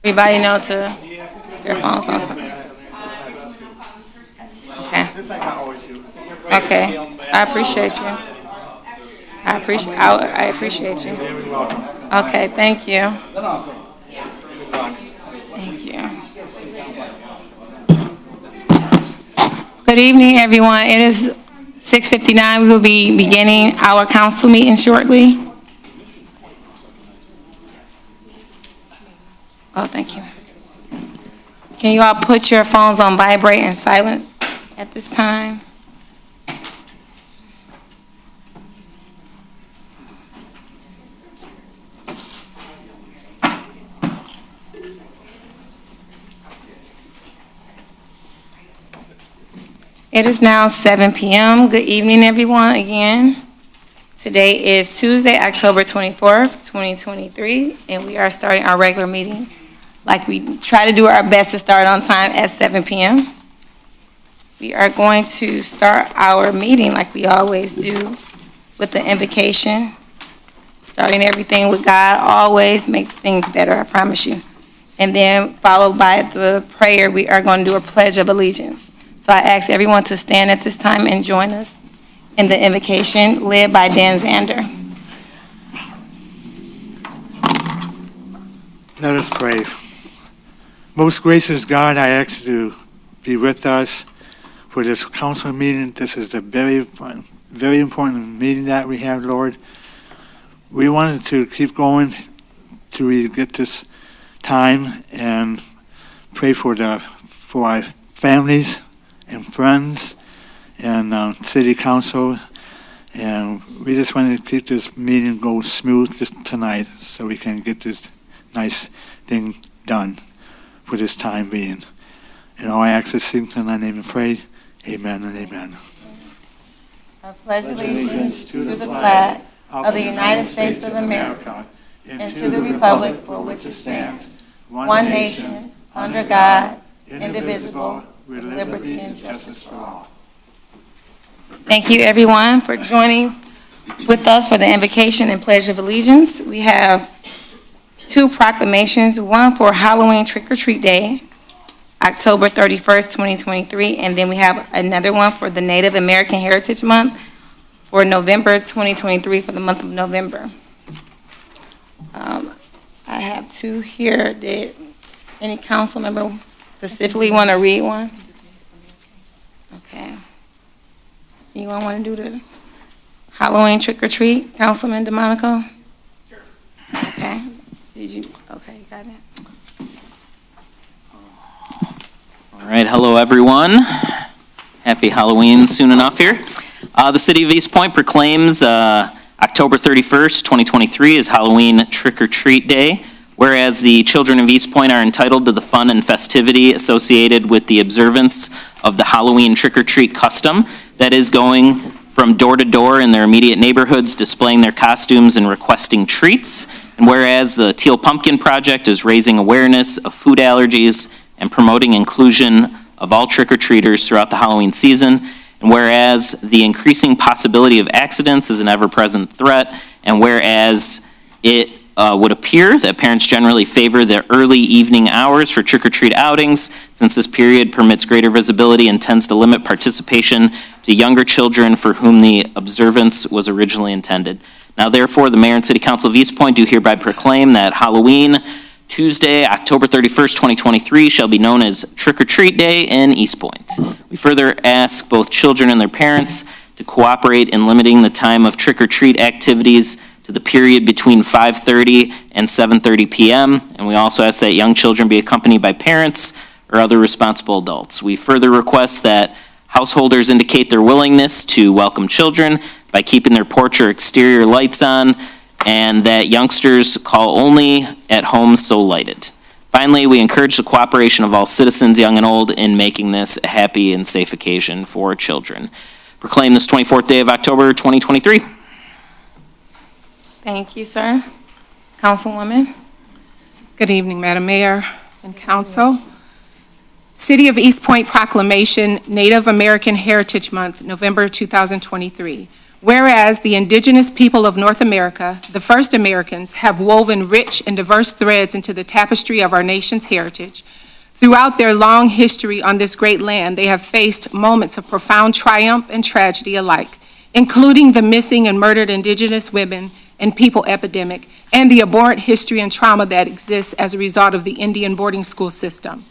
Everybody know to their phones on. Okay. Okay. I appreciate you. I appreciate you. Okay. Thank you. Thank you. Good evening, everyone. It is 6:59. We will be beginning our council meeting shortly. Oh, thank you. Can you all put your phones on vibrate and silent at this time? It is now 7 p.m. Good evening, everyone, again. Today is Tuesday, October 24th, 2023, and we are starting our regular meeting like we try to do our best to start on time at 7 p.m. We are going to start our meeting like we always do with the invocation. Starting everything with God always makes things better, I promise you. And then followed by the prayer, we are going to do a pledge of allegiance. So I ask everyone to stand at this time and join us in the invocation led by Dan Zander. Let us pray. Most gracious God, I ask you to be with us for this council meeting. This is a very important meeting that we have, Lord. We wanted to keep going till we get this time and pray for our families and friends and city council. And we just want to keep this meeting go smooth tonight so we can get this nice thing done for this time being. And all I ask is things in thy name and pray. Amen and amen. I pledge allegiance to the flag of the United States of America and to the republic for which it stands, one nation, under God, indivisible, with liberty and justice for all. Thank you, everyone, for joining with us for the invocation and pledge of allegiance. We have two proclamations, one for Halloween Trick-or-Treat Day, October 31st, 2023, and then we have another one for the Native American Heritage Month for November 2023 for the month of November. I have two here. Did any council member specifically want to read one? Okay. Anyone want to do the Halloween trick-or-treat, Councilman DeMonico? Sure. Okay. Did you? Okay, got it. All right, hello everyone. Happy Halloween soon enough here. The City of Eastpointe proclaims October 31st, 2023 is Halloween Trick-or-Treat Day, whereas the children of Eastpointe are entitled to the fun and festivity associated with the observance of the Halloween trick-or-treat custom that is going from door to door in their immediate neighborhoods, displaying their costumes and requesting treats. And whereas the Teal Pumpkin Project is raising awareness of food allergies and promoting inclusion of all trick-or-treaters throughout the Halloween season, and whereas the increasing possibility of accidents is an ever-present threat, and whereas it would appear that parents generally favor the early evening hours for trick-or-treat outings, since this period permits greater visibility and tends to limit participation to younger children for whom the observance was originally intended. Now, therefore, the Mayor and City Council of Eastpointe do hereby proclaim that Halloween, Tuesday, October 31st, 2023, shall be known as Trick-or-Treat Day in Eastpointe. We further ask both children and their parents to cooperate in limiting the time of trick-or-treat activities to the period between 5:30 and 7:30 p.m., and we also ask that young children be accompanied by parents or other responsible adults. We further request that householders indicate their willingness to welcome children by keeping their porch or exterior lights on, and that youngsters call only at homes so lighted. Finally, we encourage the cooperation of all citizens, young and old, in making this a happy and safe occasion for children. Proclaim this 24th day of October, 2023. Thank you, sir. Councilwoman. Good evening, Madam Mayor and Council. City of Eastpointe Proclamation, Native American Heritage Month, November 2023. whereas the indigenous people of North America, the first Americans, have woven rich and diverse threads into the tapestry of our nation's heritage. Throughout their long history on this great land, they have faced moments of profound triumph and tragedy alike, including the missing and murdered indigenous women and people epidemic, and the abhorrent history and trauma that exists as a result of the Indian boarding school system.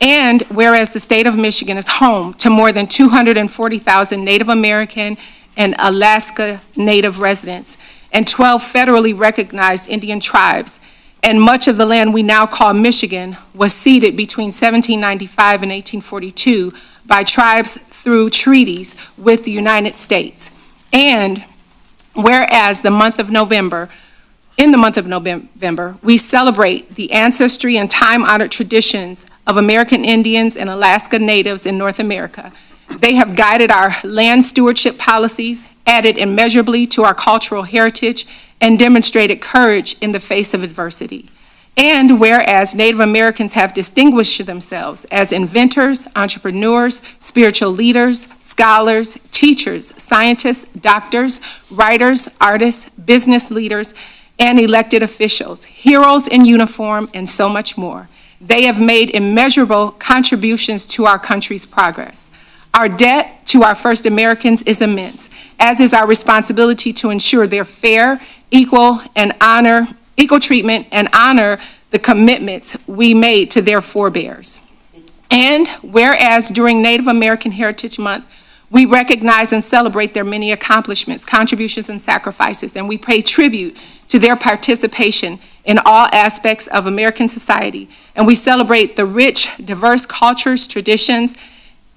And whereas the state of Michigan is home to more than 240,000 Native American and Alaska Native residents, and 12 federally recognized Indian tribes, and much of the land we now call Michigan was ceded between 1795 and 1842 by tribes through treaties with the United States. And whereas in the month of November, we celebrate the ancestry and time-honored traditions of American Indians and Alaska Natives in North America. They have guided our land stewardship policies, added immeasurably to our cultural heritage, and demonstrated courage in the face of adversity. And whereas Native Americans have distinguished themselves as inventors, entrepreneurs, spiritual leaders, scholars, teachers, scientists, doctors, writers, artists, business leaders, and elected officials, heroes in uniform, and so much more. They have made immeasurable contributions to our country's progress. Our debt to our first Americans is immense, as is our responsibility to ensure their fair, equal treatment and honor the commitments we made to their forebears. And whereas during Native American Heritage Month, we recognize and celebrate their many accomplishments, contributions, and sacrifices, and we pay tribute to their participation in all aspects of American society, and we celebrate the rich, diverse cultures, traditions,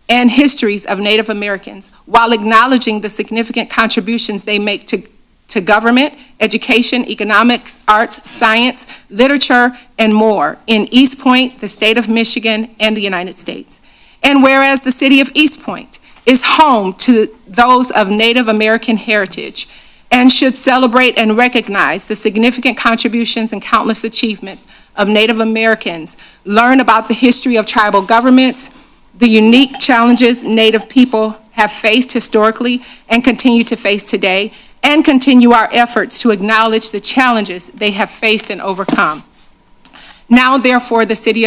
and histories of Native Americans, while acknowledging the significant contributions they make to government, education, economics, arts, science, literature, and more in Eastpointe, the state of Michigan, and the United States. And whereas the city of Eastpointe is home to those of Native American heritage and should celebrate and recognize the significant contributions and countless achievements of Native Americans, learn about the history of tribal governments, the unique challenges Native people have faced historically and continue to face today, and continue our efforts to acknowledge the challenges they have faced and overcome. Now, therefore, the City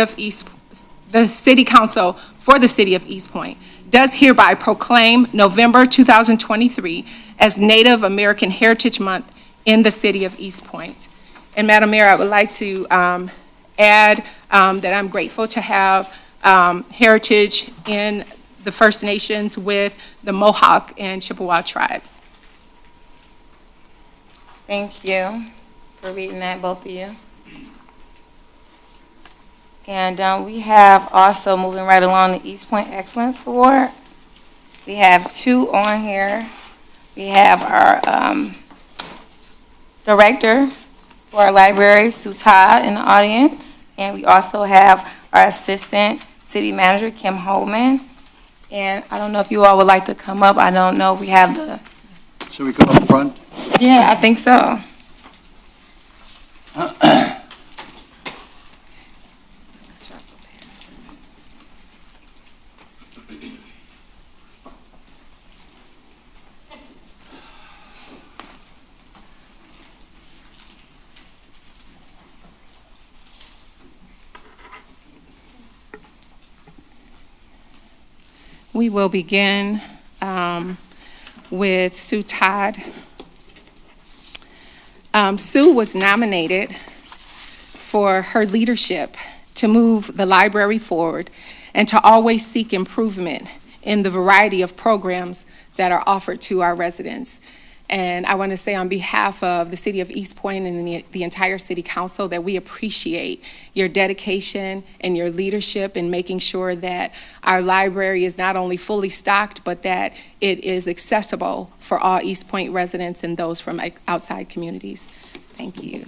Council for the City of Eastpointe does hereby proclaim November 2023 as Native American Heritage Month in the City of Eastpointe. And Madam Mayor, I would like to add that I'm grateful to have heritage in the First Nations with the Mohawk and Chippewa tribes. Thank you for reading that, both of you. And we have also, moving right along, the Eastpointe Excellence Awards. We have 2 on here. We have our director for our library, Suta, in the audience. And we also have our assistant city manager, Kim Holman. And I don't know if you all would like to come up. I don't know if we have the... Should we go up front? Yeah, I think so. We will begin with Sue Todd. Sue was nominated for her leadership to move the library forward and to always seek improvement in the variety of programs that are offered to our residents. And I want to say on behalf of the City of Eastpointe and the entire City Council that we appreciate your dedication and your leadership in making sure that our library is not only fully stocked, but that it is accessible for all Eastpointe residents and those from outside communities. Thank you.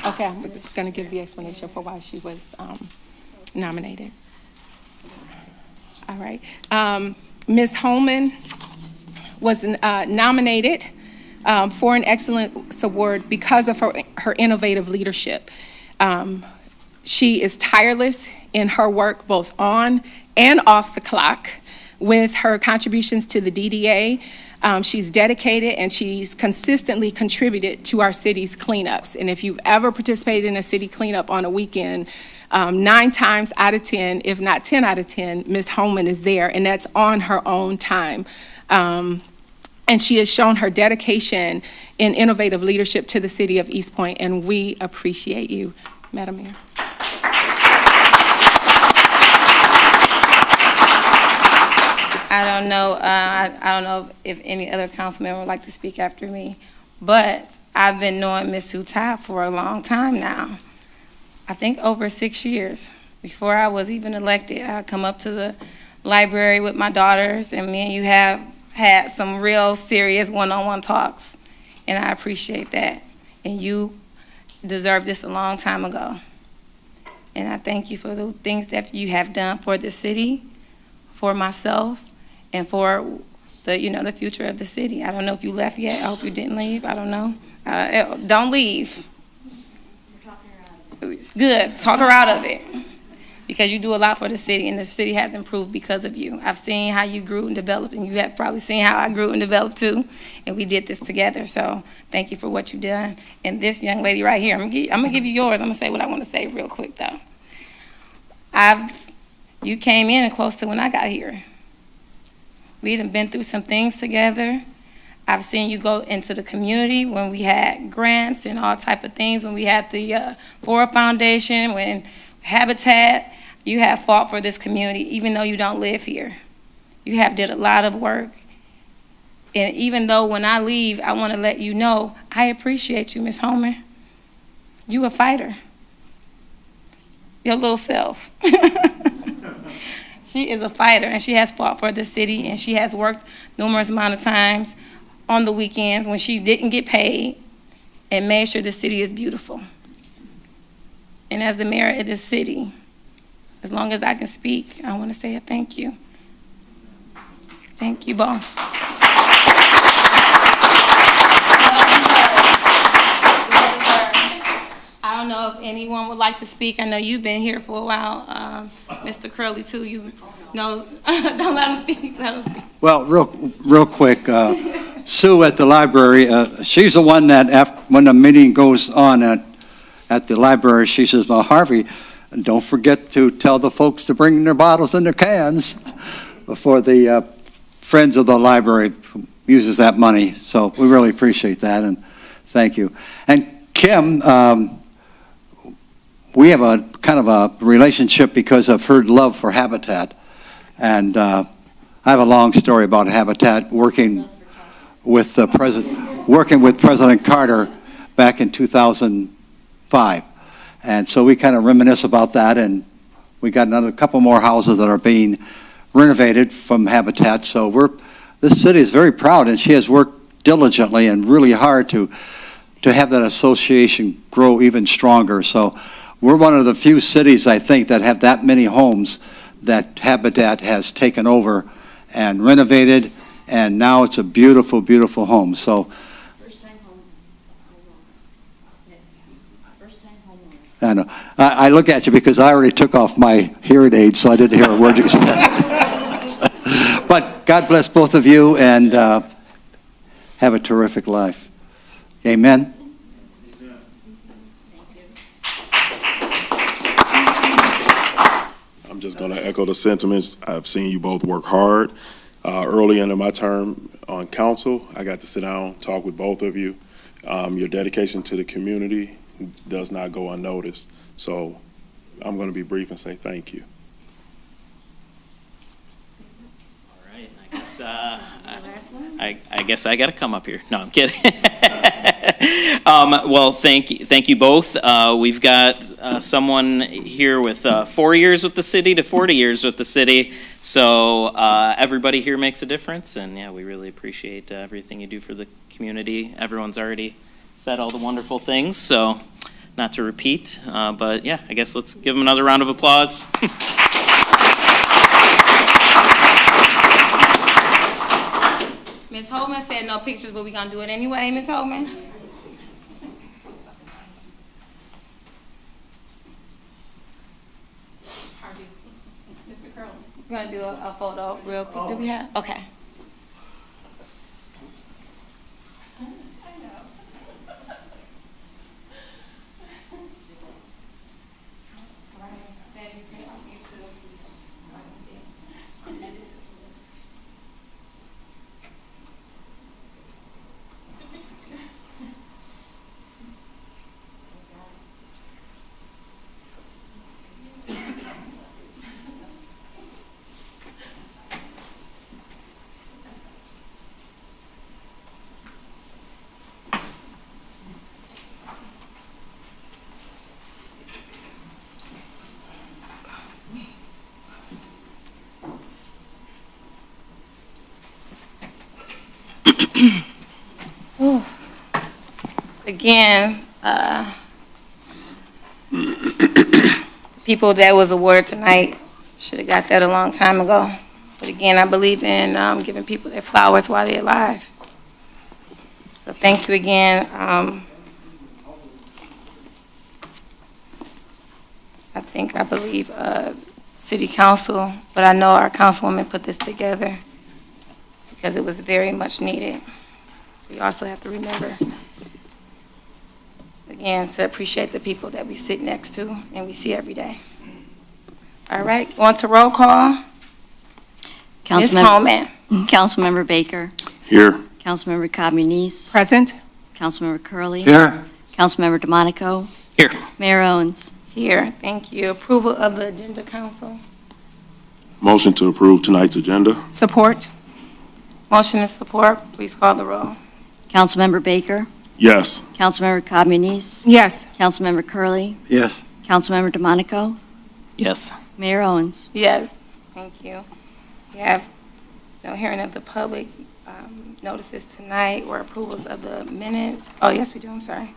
Okay, I'm going to give the explanation for why she was nominated. All right. Ms. Holman was nominated for an Excellence Award because of her innovative leadership. She is tireless in her work both on and off the clock with her contributions to the DDA. She's dedicated and she's consistently contributed to our city's cleanups. And if you've ever participated in a city cleanup on a weekend, 9 times out of 10, if not 10 out of 10, Ms. Holman is there, and that's on her own time. And she has shown her dedication in innovative leadership to the city of Eastpointe, and we appreciate you, Madam Mayor. I don't know, I don't know if any other council member would like to speak after me, but I've been knowing Ms. Sutai for a long time now. I think over 6 years. Before I was even elected, I'd come up to the library with my daughters, and me and you have had some real serious one-on-one talks, and I appreciate that. And you deserved this a long time ago. And I thank you for the things that you have done for the city, for myself, and for the, the future of the city. I don't know if you left yet. I hope you didn't leave. I don't know. Don't leave. Good. Talk her out of it. Because you do a lot for the city, and the city has improved because of you. I've seen how you grew and developed, and you have probably seen how I grew and developed too, and we did this together. So thank you for what you've done. And this young lady right here, I'm gonna give you yours. I'm gonna say what I want to say real quick though. You came in close to when I got here. We done been through some things together. I've seen you go into the community when we had grants and all type of things, when we had the Ford Foundation, when Habitat. You have fought for this community, even though you don't live here. You have did a lot of work. And even though when I leave, I want to let you know, I appreciate you, Ms. Homer. You a fighter. Your little self. She is a fighter, and she has fought for the city, and she has worked numerous amount of times on the weekends when she didn't get paid and made sure the city is beautiful. And as the mayor of this city, as long as I can speak, I want to say a thank you. Thank you, Bo. I don't know if anyone would like to speak. I know you've been here for a while, Mr. Curley, too. You know, don't let him speak. Let him speak. Well, real quick, Sue at the library, she's the one that when the meeting goes on at the library, she says, well, Harvey, don't forget to tell the folks to bring their bottles and their cans for the Friends of the Library who uses that money. So we really appreciate that, and thank you. And Kim, we have a kind of a relationship because of her love for Habitat. And I have a long story about Habitat working with President Carter back in 2005. And so we kind of reminisce about that, and we got another couple more houses that are being renovated from Habitat. So this city is very proud, and she has worked diligently and really hard to have that association grow even stronger. So we're one of the few cities, I think, that have that many homes that Habitat has taken over and renovated, and now it's a beautiful, beautiful home. So First-time homeowners. First-time homeowners. I know. I look at you because I already took off my hearing aid, so I didn't hear a word you said. But God bless both of you, and have a terrific life. Amen. I'm just going to echo the sentiments. I've seen you both work hard. Early into my term on council, I got to sit down, talk with both of you. Your dedication to the community does not go unnoticed. So I'm going to be brief and say thank you. All right, I guess I got to come up here. No, I'm kidding. Well, thank you both. We've got someone here with 4 years with the city to 40 years with the city. So everybody here makes a difference, and yeah, we really appreciate everything you do for the community. Everyone's already said all the wonderful things, so not to repeat, but yeah, I guess let's give them another round of applause. Ms. Holman said no pictures, but we're going to do it anyway, Ms. Holman. You want to do a photo real quick? Do we have? Okay. Again, people that was awarded tonight should have got that a long time ago. But again, I believe in giving people their flowers while they're alive. So thank you again. I believe City Council, but I know our councilwoman put this together because it was very much needed. We also have to remember, again, to appreciate the people that we sit next to and we see every day. All right, on to roll call. Ms. Holman. Councilmember Baker. Here. Councilmember Communis. Present? Councilmember Curley. Here. Councilmember DeMonico. Here. Mayor Owens. Here, thank you. Approval of the agenda, council. Motion to approve tonight's agenda. Support? Motion and support, please call the roll. Councilmember Baker. Yes. Councilmember Communis. Yes. Councilmember Curley. Yes. Councilmember DeMonico. Yes. Mayor Owens. Yes, thank you. We have no hearing of the public notices tonight or approvals of the minutes. Oh, yes, we do, I'm sorry.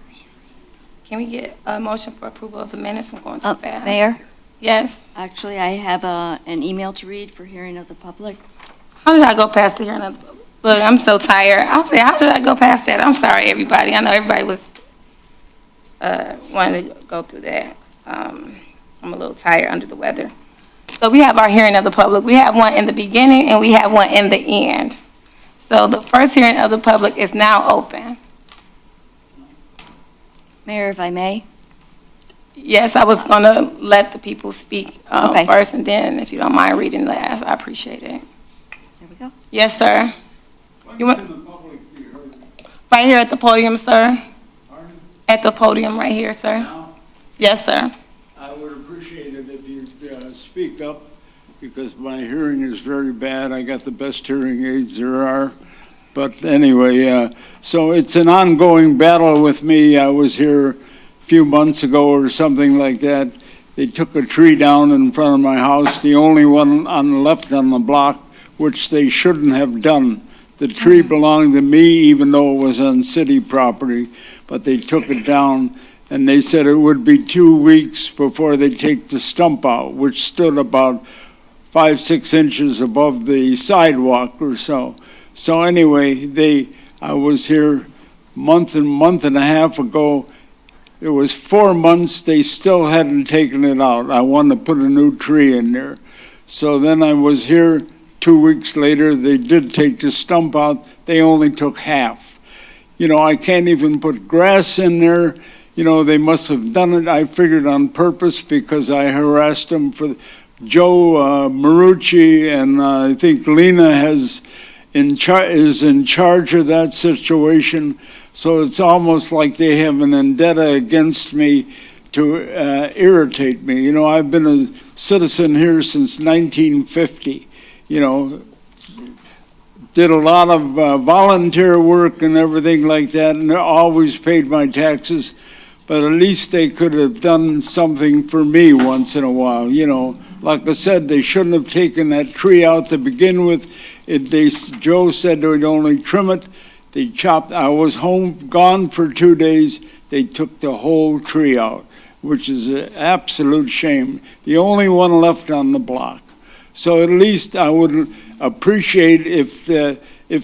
Can we get a motion for approval of the minutes? I'm going too fast. Mayor, Yes. actually, I have an email to read for hearing of the public. How did I go past the hearing of the public? Look, I'm so tired. I'll say, how did I go past that? I'm sorry, everybody. I know everybody was wanting to go through that. I'm a little tired, under the weather. So we have our hearing of the public. We have one in the beginning and we have one in the end. So the first hearing of the public is now open. Mayor, if I may. Yes, I was going to let the people speak Okay. first, and then if you don't mind reading last, I appreciate it. There we go. Yes, sir. You want, right here at the podium, sir? At the podium right here, sir? Yes, sir. I would appreciate it if you'd speak up, because my hearing is very bad. I got the best hearing aids there are. But anyway, so it's an ongoing battle with me. I was here a few months ago or something like that. They took a tree down in front of my house, the only one on the left on the block, which they shouldn't have done. The tree belonged to me, even though it was on city property, but they took it down. And they said it would be 2 weeks before they take the stump out, which stood about 5-6 inches above the sidewalk or so. So anyway, I was here month and a half ago. It was 4 months, they still hadn't taken it out. I wanted to put a new tree in there. So then I was here 2 weeks later, they did take the stump out, they only took half. You know, I can't even put grass in there. You know, they must have done it, I figured, on purpose, because I harassed them for Joe Marucci, and I think Lena is in charge of that situation. So it's almost like they have an vendetta against me to irritate me. You know, I've been a citizen here since 1950, you know, did a lot of volunteer work and everything like that, and always paid my taxes. But at least they could have done something for me once in a while, you know. Like I said, they shouldn't have taken that tree out to begin with. Joe said they'd only trim it. They chopped, I was gone for 2 days. They took the whole tree out, which is an absolute shame. The only one left on the block. So at least I would appreciate if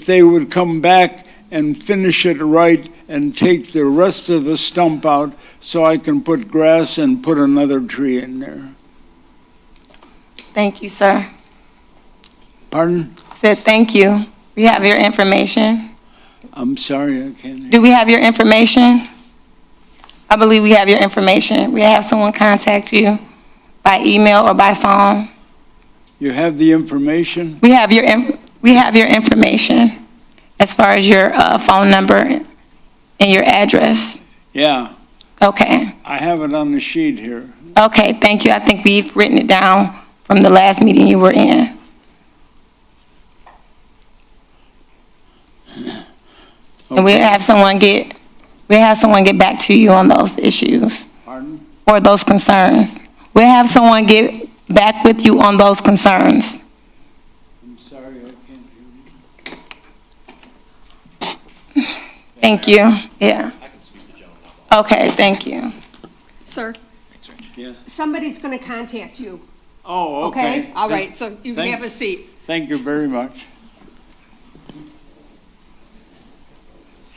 they would come back and finish it right and take the rest of the stump out so I can put grass and put another tree in there. Thank you, sir. Pardon? Said thank you. We have your information. I'm sorry, I can't hear. Do we have your information? I believe we have your information. We have someone contact you by email or by phone. You have the information? We have your information as far as your phone number and your address. Yeah, Okay. I have it on the sheet here. Okay, thank you. I think we've written it down from the last meeting you were in. And we'll have someone get back to you on those issues Pardon? or those concerns. We'll have someone get back with you on those concerns. I'm sorry, I can't hear you. Thank you. Yeah. Okay, thank you. Sir, Yeah. somebody's going to contact you, Oh, okay? okay. All right, so you can Thank- have a seat. Thank you very much.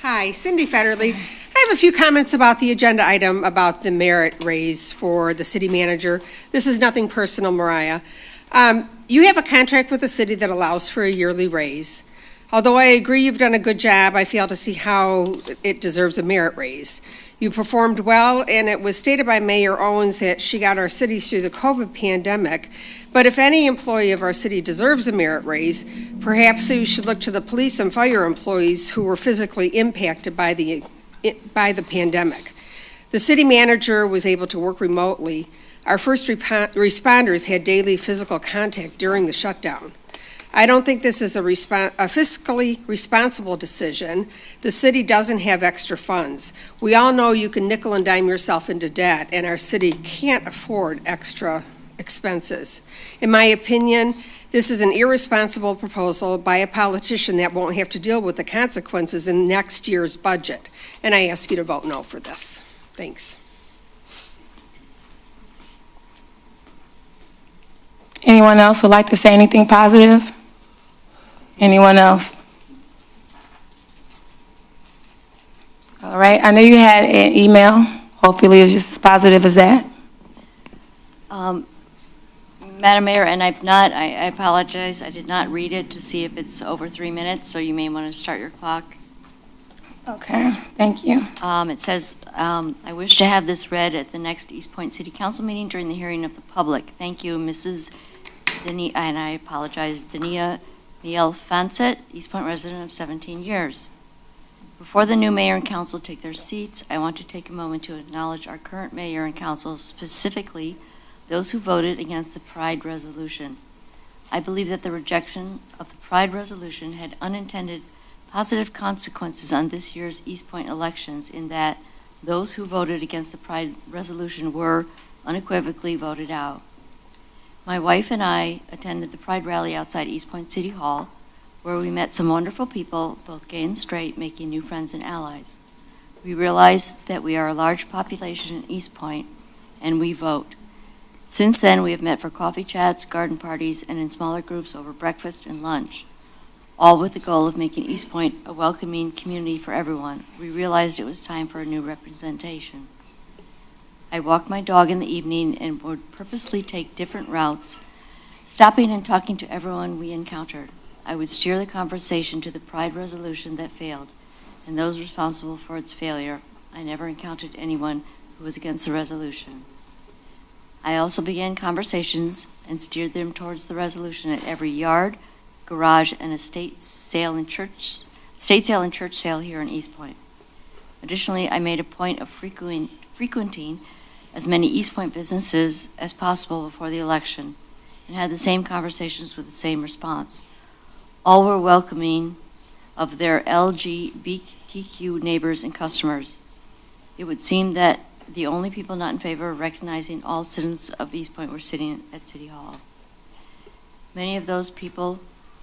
Hi, Cindy Federley. I have a few comments about the agenda item about the merit raise for the city manager. This is nothing personal, Mariah. You have a contract with the city that allows for a yearly raise. Although I agree you've done a good job, I fail to see how it deserves a merit raise. You performed well, and it was stated by Mayor Owens that she got our city through the COVID pandemic. But if any employee of our city deserves a merit raise, perhaps we should look to the police and fire employees who were physically impacted by the pandemic. The city manager was able to work remotely. Our first responders had daily physical contact during the shutdown. I don't think this is a fiscally responsible decision. The city doesn't have extra funds. We all know you can nickel and dime yourself into debt, and our city can't afford extra expenses. In my opinion, this is an irresponsible proposal by a politician that won't have to deal with the consequences in next year's budget. And I ask you to vote no for this. Thanks. Anyone else would like to say anything positive? Anyone else? All right, I know you had an email. Hopefully it's just as positive as that. Madam Mayor, and I apologize, I did not read it to see if it's over 3 minutes, so you may want to start your clock. Okay, thank you. It says, I wish to have this read at the next Eastpointe City Council meeting during the hearing of the public. Thank you, Mrs. Denia, and I apologize, Denia Miel-Fancet, Eastpointe resident of 17 years. Before the new mayor and council take their seats, I want to take a moment to acknowledge our current mayor and council, specifically those who voted against the Pride resolution. I believe that the rejection of the Pride resolution had unintended positive consequences on this year's Eastpointe elections, in that those who voted against the Pride resolution were unequivocally voted out. My wife and I attended the Pride rally outside Eastpointe City Hall, where we met some wonderful people, both gay and straight, making new friends and allies. We realized that we are a large population in Eastpointe, and we vote. Since then, we have met for coffee chats, garden parties, and in smaller groups over breakfast and lunch, all with the goal of making Eastpointe a welcoming community for everyone. We realized it was time for a new representation. I walked my dog in the evening and would purposely take different routes, stopping and talking to everyone we encountered. I would steer the conversation to the Pride resolution that failed, and those responsible for its failure. I never encountered anyone who was against the resolution. I also began conversations and steered them towards the resolution at every yard, garage, and estate sale and church sale here in Eastpointe. Additionally, I made a point of frequenting as many Eastpointe businesses as possible before the election, and had the same conversations with the same response. All were welcoming of their LGBTQ neighbors and customers. It would seem that the only people not in favor of recognizing all citizens of Eastpointe were sitting at City Hall. Many of those people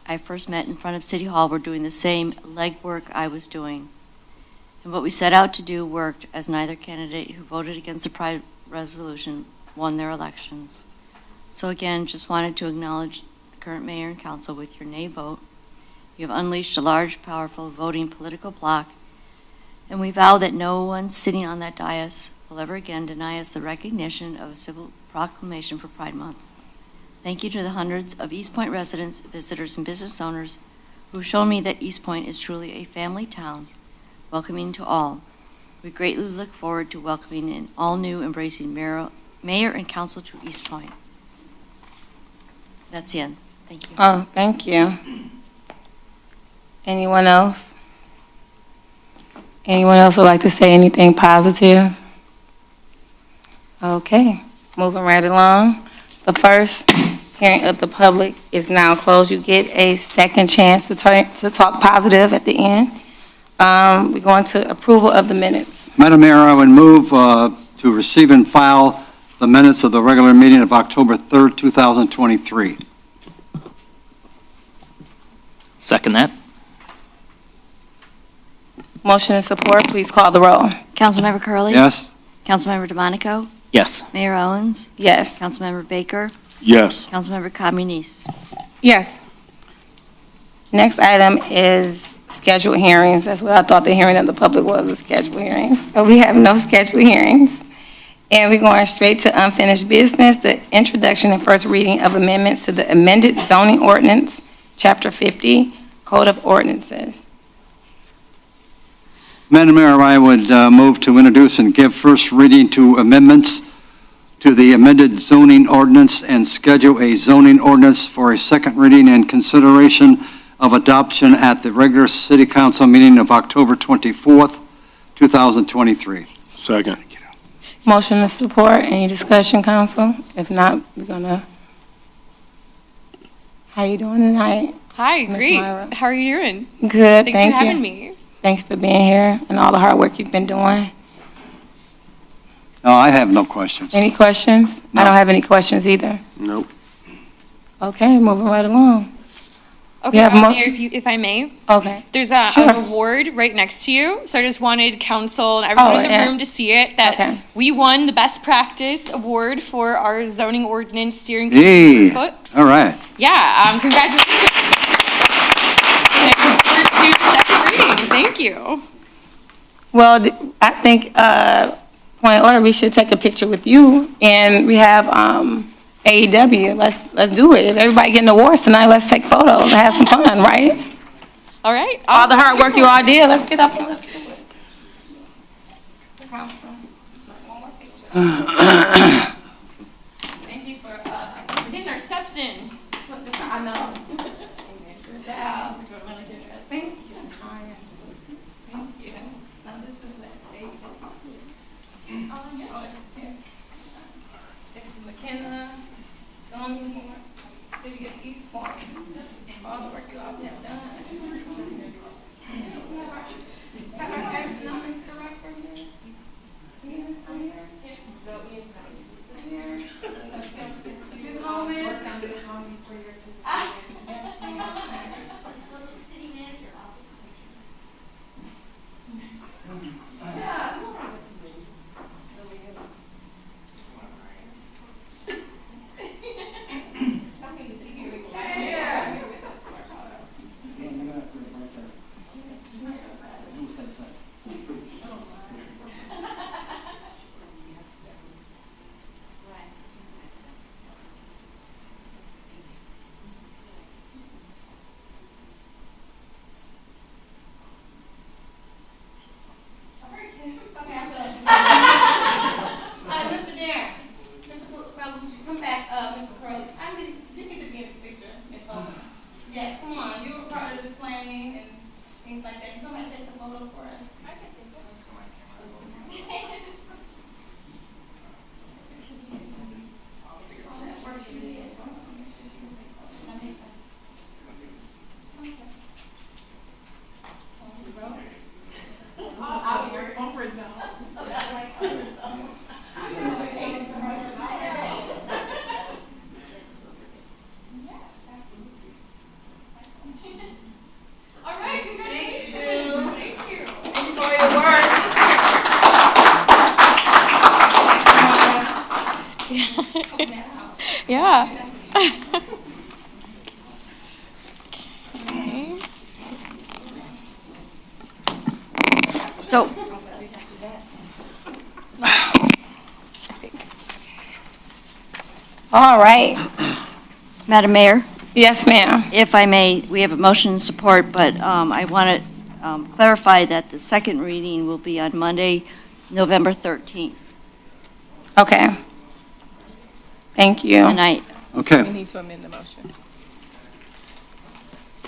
I first met in front of City Hall were doing the same legwork I was doing. And what we set out to do worked, as neither candidate who voted against the Pride resolution won their elections. So again, just wanted to acknowledge the current mayor and council with your nay vote. You have unleashed a large, powerful voting political bloc, and we vow that no one sitting on that dais will ever again deny us the recognition of a civil proclamation for Pride Month. Thank you to the hundreds of Eastpointe residents, visitors, and business owners who've shown me that Eastpointe is truly a family town, welcoming to all. We greatly look forward to welcoming an all-new embracing mayor and council to Eastpointe. That's the end. Thank you. Oh, thank you. Anyone else? Anyone else would like to say anything positive? Okay, moving right along. The first hearing of the public is now closed. You get a second chance to talk positive at the end. We're going to approval of the minutes. Madam Mayor, I would move to receive and file the minutes of the regular meeting of October 3rd, 2023. Second that. Motion and support, please call the roll. Councilmember Curley, Yes? Councilmember DeMonico, Yes. Mayor Owens, Yes. Councilmember Baker, Yes. Councilmember Communis. Yes. Next item is scheduled hearings. That's what I thought the hearing of the public was, a scheduled hearings. But we have no scheduled hearings. And we're going straight to unfinished business, the introduction and first reading of amendments to the amended zoning ordinance, Chapter 50, Code of Ordinances. Madam Mayor, I would move to introduce and give first reading to amendments to the amended zoning ordinance and schedule a zoning ordinance for a second reading and consideration of adoption at the regular city council meeting of October 24th, 2023. Second. Motion and support. Any discussion, council? If not, we're gonna, how you doing tonight? Hi, Ms. great. Myra. How are you doing? Good, Thanks thank for having you. me. Thanks for being here and all the hard work you've been doing. No, I have no questions. Any questions? No. I don't have any questions either. Nope. Okay, moving right along. Okay, have more- Mayor, if I may, Okay. there's Sure. an award right next to you. So I just wanted council and everyone in the yeah. room to see it, that Okay. we won the Best Practice Award for our zoning ordinance steering committee Hey, books. all right. Yeah, congratulations. And it was through to second reading. Thank you. Well, I think, point of order, we should take a picture with you, and we have, AEW. Let's do it. If everybody getting awards tonight, let's take photos and have some fun, right? All right. All the hard work you all did, let's get up and let's do it. Thank you for, We're getting our steps in. I know. Good job. Thank you. Thank you. Now this is that page. Oh, yeah. This is McKenna, zoning board, city of Eastpointe. All the work you all have done. Have I got the numbers correct from here? Yes, I'm here. Ms. Holman? Mr. Mayor, Mr. Fellows, you come back, Mr. Curley. I need, you need to be in this picture, Ms. Holman. Yes, come on, you were part of this planning and things like that. Can somebody take the photo for us? I can take the photo. That makes sense. All right, congratulations. Thank you. Thank you for your work. Yeah. Okay. So, All right. Madam Mayor, Yes, ma'am. if I may, we have a motion and support, but I want to clarify that the second reading will be on Monday, November 13th. Okay. Thank you. And I, Okay. We need to amend the motion.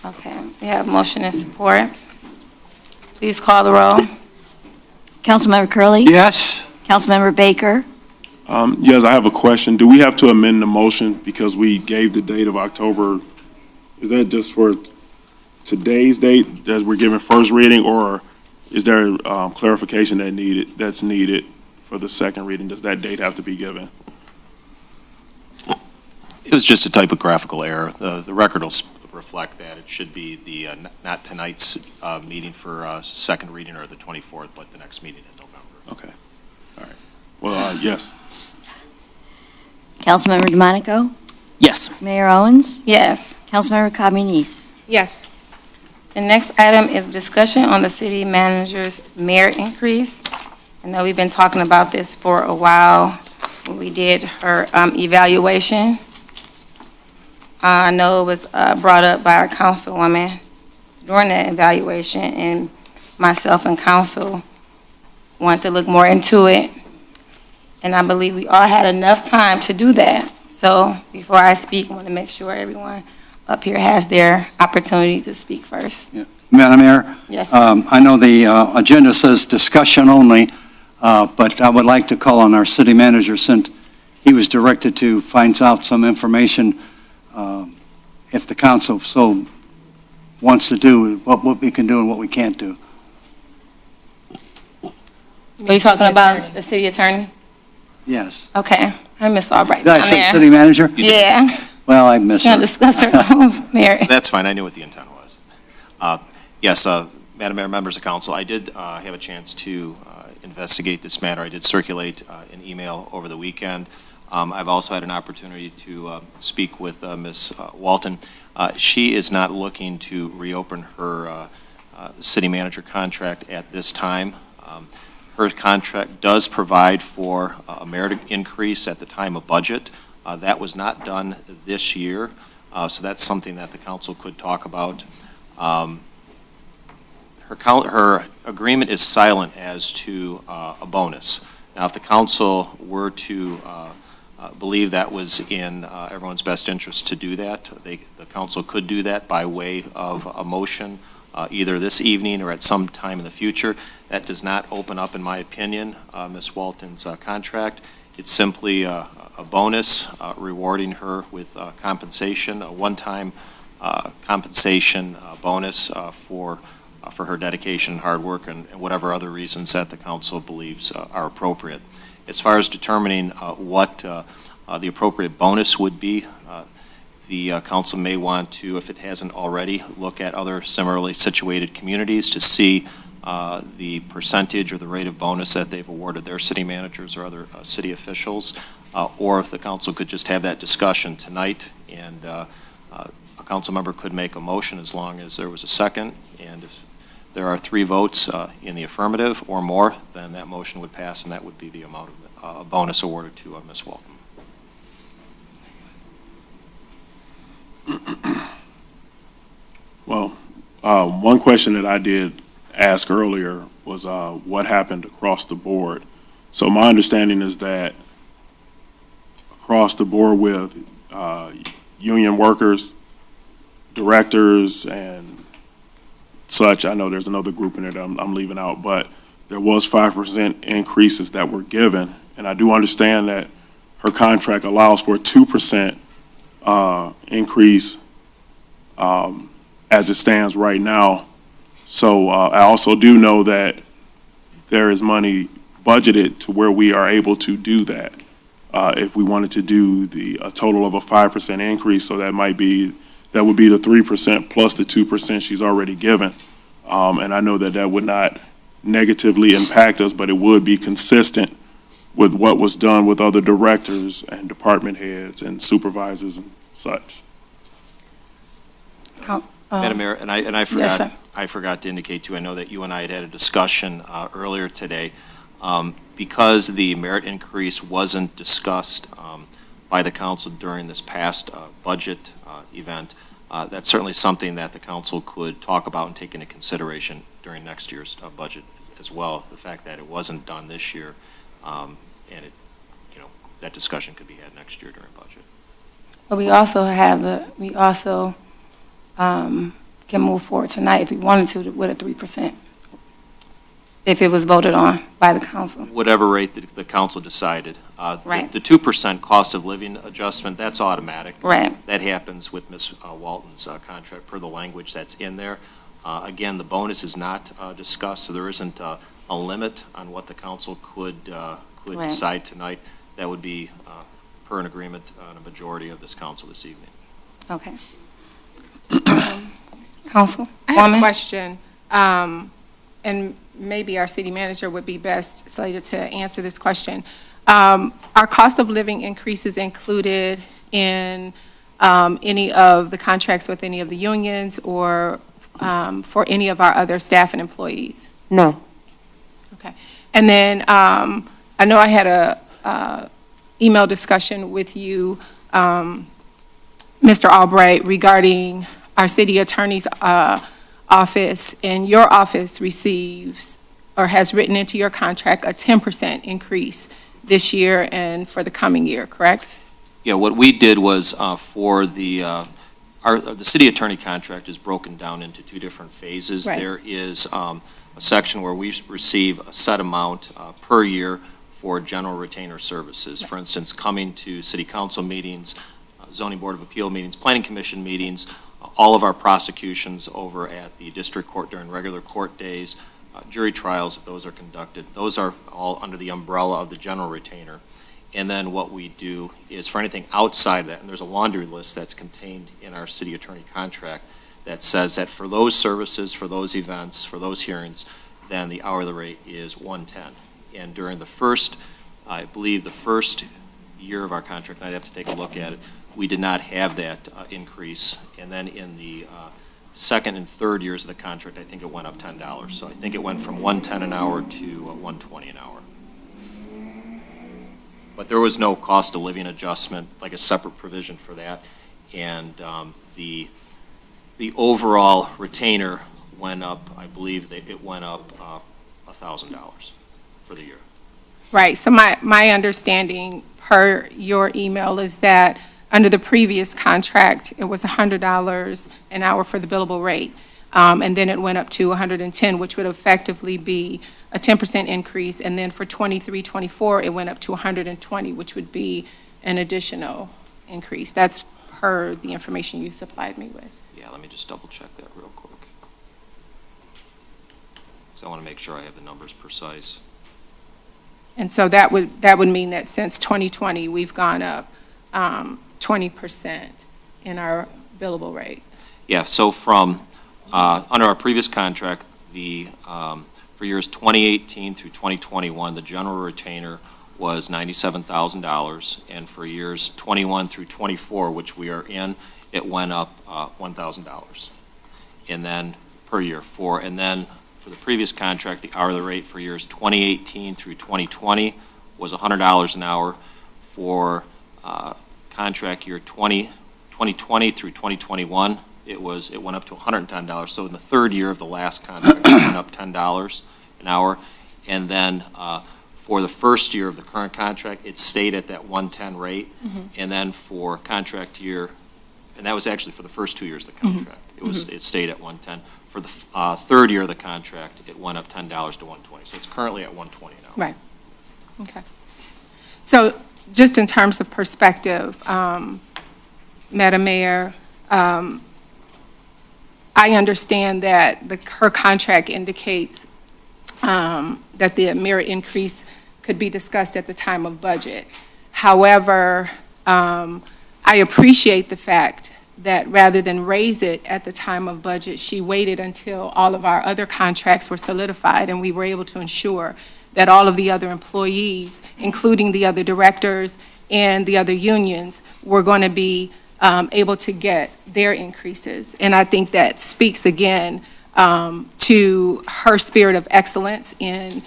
Okay, we have motion and support. Please call the roll. Councilmember Curley, Yes? Councilmember Baker, Yes, I have a question. Do we have to amend the motion because we gave the date of October? Is that just for today's date that we're giving first reading, or is there clarification that's needed for the second reading? Does that date have to be given? It was just a typographical error. The record will reflect that. It should be the, not tonight's meeting for second reading or the 24th, but the next meeting in November. Okay, all right. Well, yes. Councilmember DeMonico, Yes. Mayor Owens, Yes. Councilmember Communis. Yes. The next item is discussion on the city manager's merit increase. I know we've been talking about this for a while when we did her evaluation. I know it was brought up by our councilwoman during the evaluation, and myself and council wanted to look more into it. And I believe we all had enough time to do that. So before I speak, I want to make sure everyone up here has their opportunity to speak first. Madam Mayor? Yes. I know the agenda says discussion only, but I would like to call on our city manager, since he was directed to find out some information, if the council so wants to do, what we can do and what we can't do. Are you talking about the city attorney? Yes. Okay, I miss Albright Did I down say there. city manager? Yeah, Well, I miss she's gonna her. discuss her own merit. That's fine. I knew what the intent was. Yes, Madam Mayor, members of council, I did have a chance to investigate this matter. I did circulate an email over the weekend. I've also had an opportunity to speak with Ms. Walton. She is not looking to reopen her city manager contract at this time. Her contract does provide for a merit increase at the time of budget. That was not done this year, so that's something that the council could talk about. Her agreement is silent as to a bonus. Now, if the council were to believe that was in everyone's best interest to do that, the council could do that by way of a motion, either this evening or at some time in the future. That does not open up, in my opinion, Ms. Walton's contract. It's simply a bonus rewarding her with compensation, a one-time compensation bonus for her dedication and hard work and whatever other reasons that the council believes are appropriate. As far as determining what the appropriate bonus would be, the council may want to, if it hasn't already, look at other similarly situated communities to see the percentage or the rate of bonus that they've awarded their city managers or other city officials, or if the council could just have that discussion tonight, and a council member could make a motion as long as there was a second, and if there are 3 votes in the affirmative or more, then that motion would pass, and that would be the amount of bonus awarded to Ms. Walton. Well, one question that I did ask earlier was what happened across the board. So my understanding is that across the board with union workers, directors, and such, I know there's another group in there that I'm leaving out, but there was 5% increases that were given. And I do understand that her contract allows for a 2% increase as it stands right now. So I also do know that there is money budgeted to where we are able to do that. If we wanted to do a total of a 5% increase, so that would be the 3% plus the 2% she's already given. And I know that that would not negatively impact us, but it would be consistent with what was done with other directors and department heads and supervisors and such. Madam Mayor, and I yes, forgot, sir. I forgot to indicate too, I know that you and I had a discussion earlier today. Because the merit increase wasn't discussed by the council during this past budget event, that's certainly something that the council could talk about and take into consideration during next year's budget as well. The fact that it wasn't done this year, and it, that discussion could be had next year during budget. But we also can move forward tonight if we wanted to with a 3%, if it was voted on by the council. Whatever rate the council decided. Right. The 2% cost of living adjustment, that's automatic. Right. That happens with Ms. Walton's contract per the language that's in there. Again, the bonus is not discussed, so there isn't a limit on what the council could Right. decide tonight. That would be per an agreement on a majority of this council this evening. Okay. Council, I have a Woman? question, and maybe our city manager would be best slated to answer this question. Are cost of living increases included in any of the contracts with any of the unions or for any of our other staff and employees? No. Okay. And then I know I had a email discussion with you, Mr. Albright, regarding our city attorney's office, and your office receives or has written into your contract a 10% increase this year and for the coming year, correct? Yeah, what we did was for the city attorney contract is broken down into two different phases. Right. There is a section where we receive a set amount per year for general retainer services. For instance, coming to city council meetings, zoning board of appeal meetings, planning commission meetings, all of our prosecutions over at the district court during regular court days, jury trials, if those are conducted, those are all under the umbrella of the general retainer. And then what we do is for anything outside of that, and there's a laundry list that's contained in our city attorney contract that says that for those services, for those events, for those hearings, then the hourly rate is $110. And during the first, I believe the first year of our contract, and I'd have to take a look at it, we did not have that increase. And then in the second and third years of the contract, I think it went up $10. So I think it went from $110 an hour to $120 an hour. But there was no cost of living adjustment, like a separate provision for that. And the overall retainer went up, I believe it went up $1,000 for the year. Right, so my understanding per your email is that under the previous contract, it was $100 an hour for the billable rate. And then it went up to $110, which would effectively be a 10% increase. And then for 23-24, it went up to $120, which would be an additional increase. That's per the information you supplied me with. Yeah, let me just double check that real quick. So I want to make sure I have the numbers precise. And so that would mean that since 2020, we've gone up 20% in our billable rate. Yeah, so from, under our previous contract, for years 2018 through 2021, the general retainer was $97,000, and for years 21 through 24, which we are in, it went up $1,000. And then per year, and then for the previous contract, the hourly rate for years 2018 through 2020 was $100 an hour. For contract year 2020 through 2021, it went up to $110. So in the third year of the last contract, it went up $10 an hour. And then for the first year of the current contract, it stayed at that 110 rate. Mm-hmm. And then for contract year, and that was actually for the first 2 years of the contract. Mm-hmm. It stayed at 110. For the third year of the contract, it went up $10 to 120. So it's currently at 120 now. Right. Okay. So just in terms of perspective, Madam Mayor, I understand that her contract indicates that the merit increase could be discussed at the time of budget. However, I appreciate the fact that rather than raise it at the time of budget, she waited until all of our other contracts were solidified and we were able to ensure that all of the other employees, including the other directors and the other unions, were going to be able to get their increases. And I think that speaks again to her spirit of excellence in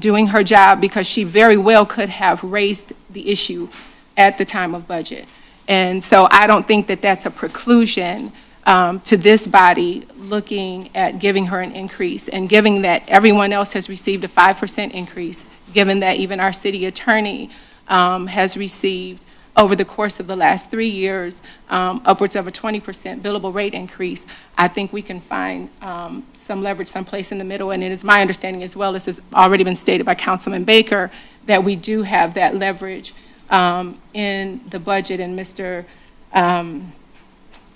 doing her job, because she very well could have raised the issue at the time of budget. And so I don't think that that's a preclusion to this body looking at giving her an increase, and given that everyone else has received a 5% increase, given that even our city attorney has received, over the course of the last 3 years, upwards of a 20% billable rate increase. I think we can find some leverage someplace in the middle, and it is my understanding, as well as has already been stated by Councilman Baker, that we do have that leverage in the budget, and Mr.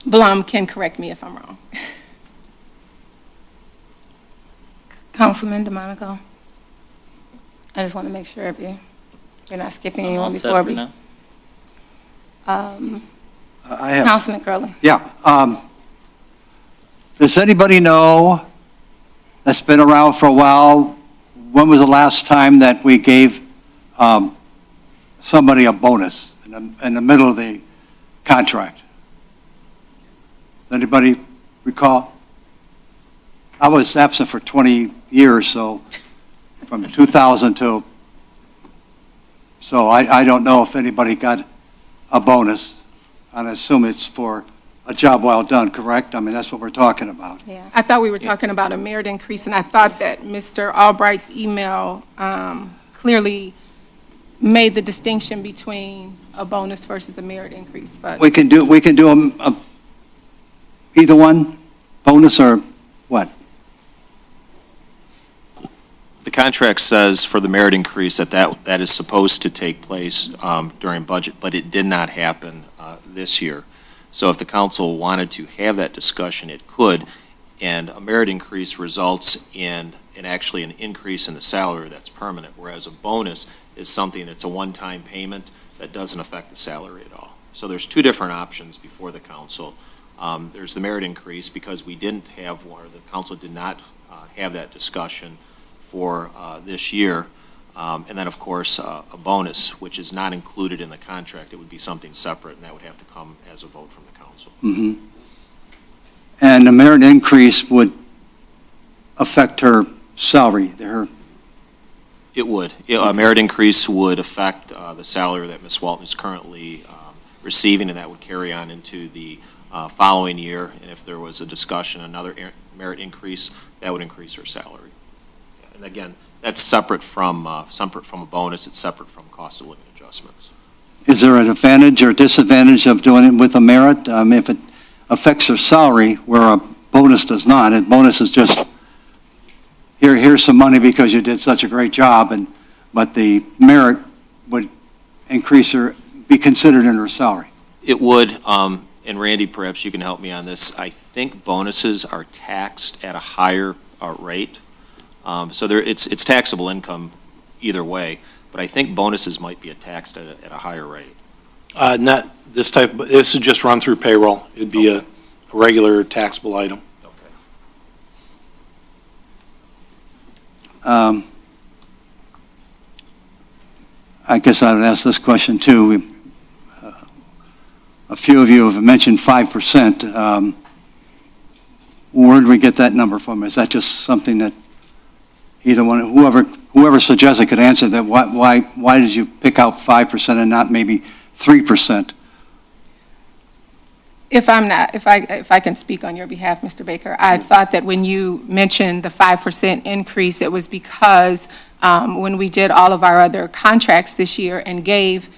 Blum can correct me if I'm wrong. Councilman DeMonico. I just want to make sure if you're not skipping anyone All set before for we. now. I have, Councilman Curley. yeah. Does anybody know, that's been around for a while, when was the last time that we gave somebody a bonus in the middle of the contract? Does anybody recall? I was absent for 20 years, so from 2000 to, so I don't know if anybody got a bonus. I assume it's for a job well done, correct? I mean, that's what we're talking about. Yeah. I thought we were talking about a merit increase, and I thought that Mr. Albright's email clearly made the distinction between a bonus versus a merit increase, but We can do either one, bonus or what? The contract says for the merit increase that is supposed to take place during budget, but it did not happen this year. So if the council wanted to have that discussion, it could, and a merit increase results in actually an increase in the salary that's permanent, whereas a bonus is something that's a one-time payment that doesn't affect the salary at all. So there's two different options before the council. There's the merit increase, because we didn't have one, or the council did not have that discussion for this year. And then, of course, a bonus, which is not included in the contract. It would be something separate, and that would have to come as a vote from the council. Mm-hmm. And the merit increase would affect her salary, It would. A merit increase would affect the salary that Ms. Walton is currently receiving, and that would carry on into the following year. And if there was a discussion, another merit increase, that would increase her salary. And again, that's separate from a bonus. It's separate from cost of living adjustments. Is there an advantage or disadvantage of doing it with a merit? If it affects her salary, where a bonus does not, and bonus is just, here's some money because you did such a great job, but the merit would increase her, be considered in her salary. It would, and Randy, perhaps you can help me on this. I think bonuses are taxed at a higher rate. So it's taxable income either way, but I think bonuses might be taxed at a higher rate. Not this type, this is just run through payroll. It'd be a regular taxable item. Okay. I guess I would ask this question too. A few of you have mentioned 5%. Where did we get that number from? Is that just something that either one, whoever suggests it could answer that? Why did you pick out 5% and not maybe 3%? if I can speak on your behalf, Mr. Baker, I thought that when you mentioned the 5% increase, it was because when we did all of our other contracts this year and gave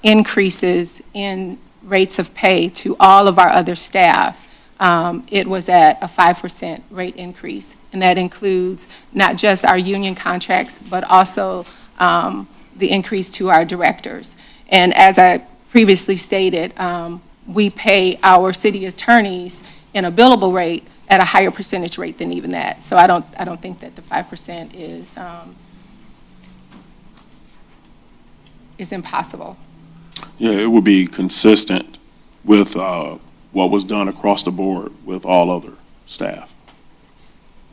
increases in rates of pay to all of our other staff, it was at a 5% rate increase. And that includes not just our union contracts, but also the increase to our directors. And as I previously stated, we pay our city attorneys in a billable rate at a higher percentage rate than even that. So I don't think that the 5% is impossible. Yeah, it would be consistent with what was done across the board with all other staff.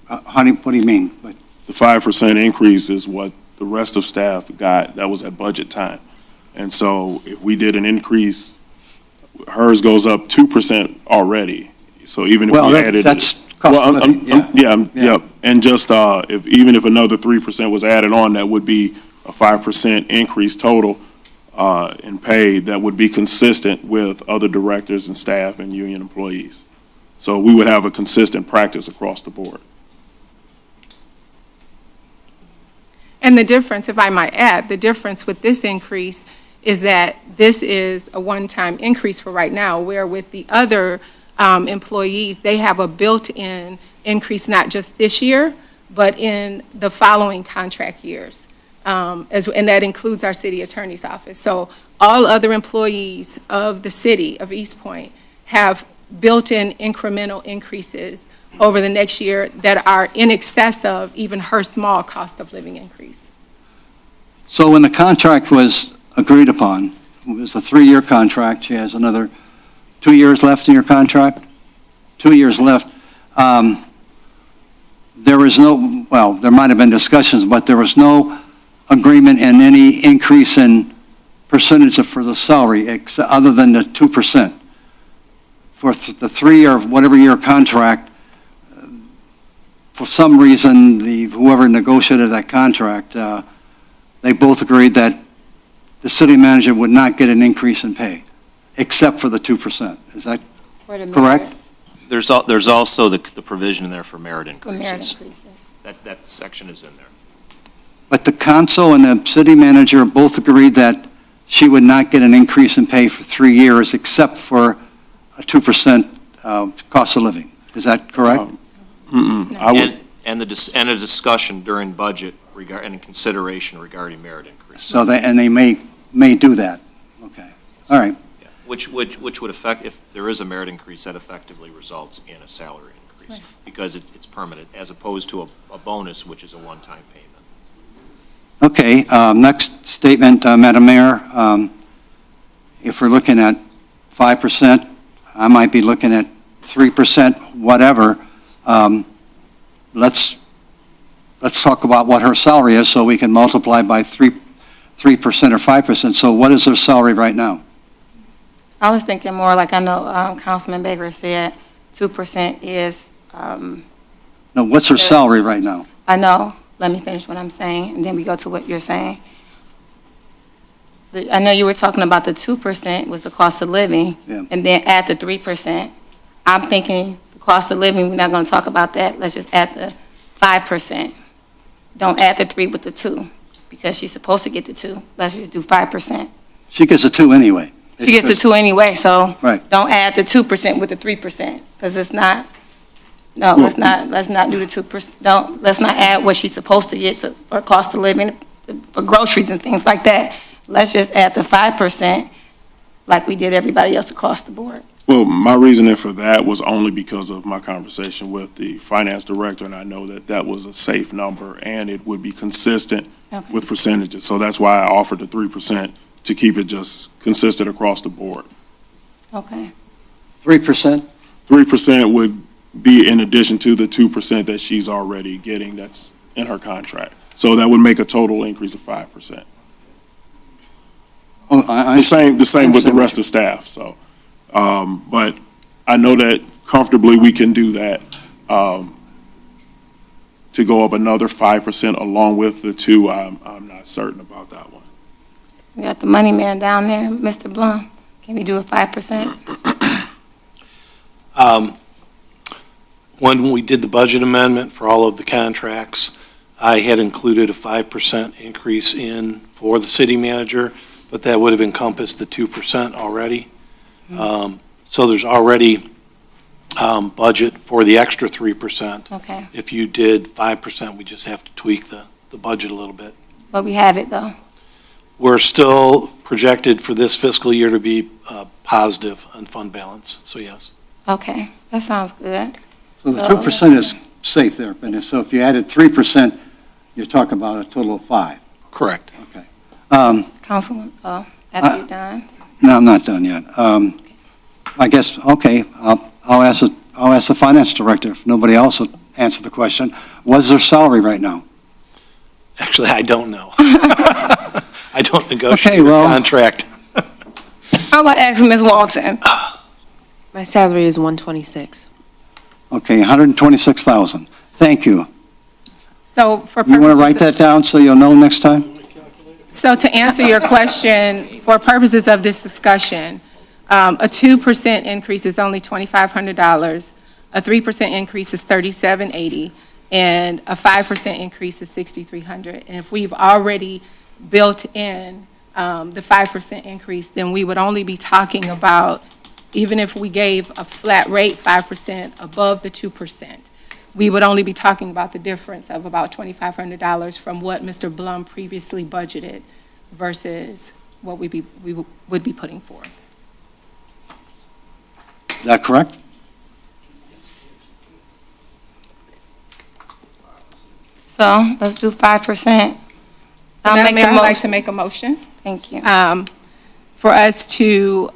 Honey, what do you mean? The 5% increase is what the rest of staff got. That was at budget time. And so if we did an increase, hers goes up 2% already. So even if we added, that's cost of living, yeah. And just even if another 3% was added on, that would be a 5% increase total. in pay that would be consistent with other directors and staff and union employees. So we would have a consistent practice across the board. And the difference, if I might add, the difference with this increase is that this is a one-time increase for right now, where with the other employees, they have a built-in increase, not just this year, but in the following contract years. And that includes our city attorney's office. So all other employees of the city of Eastpointe have built-in incremental increases over the next year that are in excess of even her small cost of living increase. So when the contract was agreed upon, it was a 3-year contract, she has another 2 years left in your contract? 2 years left. There was no, well, there might have been discussions, but there was no agreement in any increase in percentage for the salary, other than the 2%. For the 3 or whatever year contract, for some reason, whoever negotiated that contract, they both agreed that the city manager would not get an increase in pay, except for the 2%. Is that correct? There's also the provision in there for merit For merit increases. increases. That section is in there. But the council and the city manager both agreed that she would not get an increase in pay for 3 years, except for a 2% cost of living. Is that correct? I would, And a discussion during budget and consideration regarding merit increase. So they may do that. Okay. All right. Yeah. Which would affect, if there is a merit increase, that effectively results in a salary increase. Right. Because it's permanent, as opposed to a bonus, which is a one-time payment. Okay, next statement, Madam Mayor. If we're looking at 5%, I might be looking at 3%, whatever. Let's talk about what her salary is so we can multiply by 3% or 5%. So what is her salary right now? I was thinking more like I know Councilman Baker said, 2% is, No, what's her salary right now? I know, let me finish what I'm saying, and then we go to what you're saying. I know you were talking about the 2% was the cost of living, Yeah. and then add the 3%. I'm thinking the cost of living, we're not going to talk about that. Let's just add the 5%. Don't add the 3 with the 2, because she's supposed to get the 2. Let's just do 5%. She gets a 2 anyway. She gets the 2 anyway, so Right. don't add the 2% with the 3%, because it's not, no, let's not do the 2%. Let's not add what she's supposed to get to, for cost of living, for groceries and things like that. Let's just add the 5% like we did everybody else across the board. well, my reasoning for that was only because of my conversation with the finance director, and I know that that was a safe number, and it would be consistent Okay. with percentages. So that's why I offered the 3% to keep it just consistent across the board. Okay. 3%? 3% would be in addition to the 2% that she's already getting that's in her contract. So that would make a total increase of 5%. Oh, The same with the rest of staff, so. But I know that comfortably we can do that, to go up another 5% along with the 2. I'm not certain about that one. We got the money man down there, Mr. Blum. Can we do a 5%? When we did the budget amendment for all of the contracts, I had included a 5% increase in for the city manager, but that would have encompassed the 2% already. So there's already budget for the extra 3%. Okay. If you did 5%, we just have to tweak the budget a little bit. But we have it, though. We're still projected for this fiscal year to be positive on fund balance, so yes. Okay, that sounds good. So the 2% is safe there, but so if you added 3%, you're talking about a total of 5. Correct. Okay. Councilman, after you're done. No, I'm not done yet. I guess, okay, I'll ask the finance director, if nobody else will answer the question. What's their salary right now? Actually, I don't know. I don't negotiate Okay, a well- contract. How about ask Ms. Walton? My salary is 126. Okay, 126,000. Thank you. So for You want to write purposes that down so you'll know next time? So to answer your question, for purposes of this discussion, a 2% increase is only $2,500, a 3% increase is $3,780, and a 5% increase is $6,300. And if we've already built in the 5% increase, then we would only be talking about, even if we gave a flat rate 5% above the 2%, we would only be talking about the difference of about $2,500 from what Mr. Blum previously budgeted versus what we would be putting forth. Is that correct? So let's do 5%. So I'll Madam make Mayor, the I'd like motion. to make a motion Thank you. for us to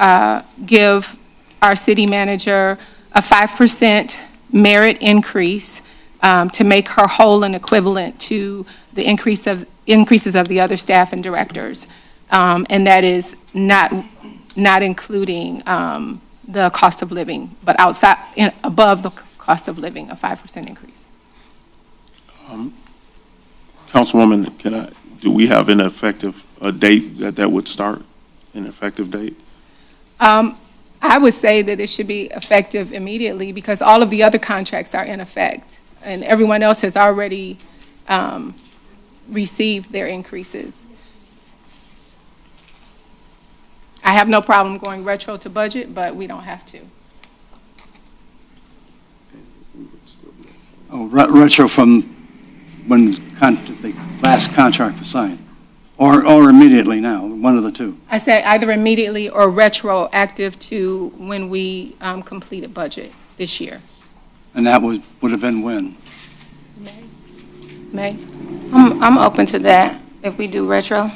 give our city manager a 5% merit increase to make her whole and equivalent to the increases of the other staff and directors. And that is not including the cost of living, but above the cost of living, a 5% increase. Councilwoman, do we have an effective, a date that would start, an effective date? I would say that it should be effective immediately because all of the other contracts are in effect, and everyone else has already received their increases. I have no problem going retro to budget, but we don't have to. Oh, retro from when the last contract was signed, or immediately now, one of the two. I said either immediately or retroactive to when we completed budget this year. And that would have been when? May? I'm open to that, if we do retro.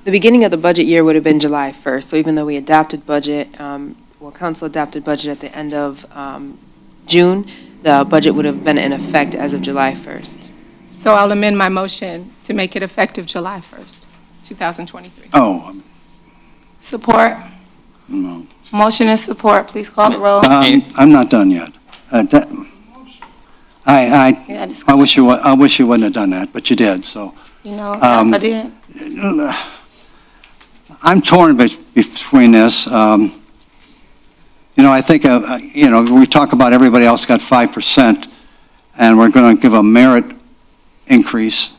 The beginning of the budget year would have been July 1st, so even though we adopted budget, council adopted budget at the end of June, the budget would have been in effect as of July 1st. So I'll amend my motion to make it effective July 1st, 2023. Oh, Support. no. Motion and support. Please call the roll. I'm not done yet. Yeah, I wish you wouldn't have done that, but you did, so. You know, I did. I'm torn between this. I think, we talk about everybody else got 5%, and we're going to give a merit increase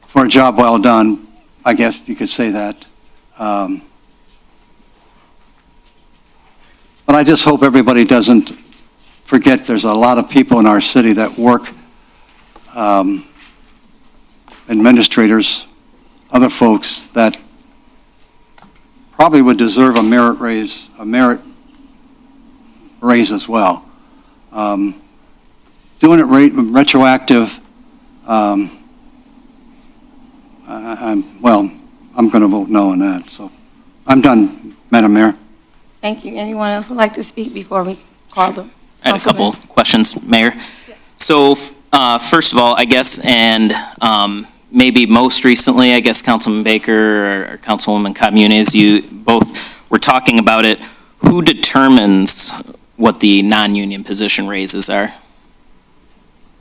for a job well done. I guess you could say that. But I just hope everybody doesn't forget there's a lot of people in our city that work, administrators, other folks that probably would deserve a merit raise as well. Doing it retroactive, I'm going to vote no on that. So I'm done, Madam Mayor. Thank you. Anyone else would like to speak before we call them? I had a couple questions, Mayor. So, first of all, I guess, and maybe most recently, I guess, Councilman Baker or Councilwoman Communes, you both were talking about it. Who determines what the non-union position raises are?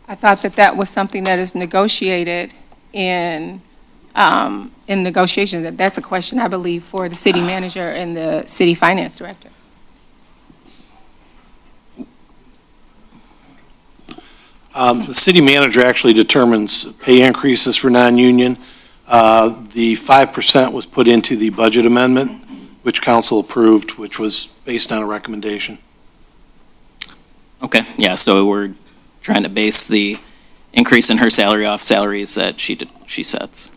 I thought that was something that is negotiated in negotiations. That's a question, I believe, for the city manager and the city finance director. The city manager actually determines pay increases for non-union. The 5% was put into the budget amendment, which council approved, which was based on a recommendation. Okay, yeah, so we're trying to base the increase in her salary off salaries that she sets.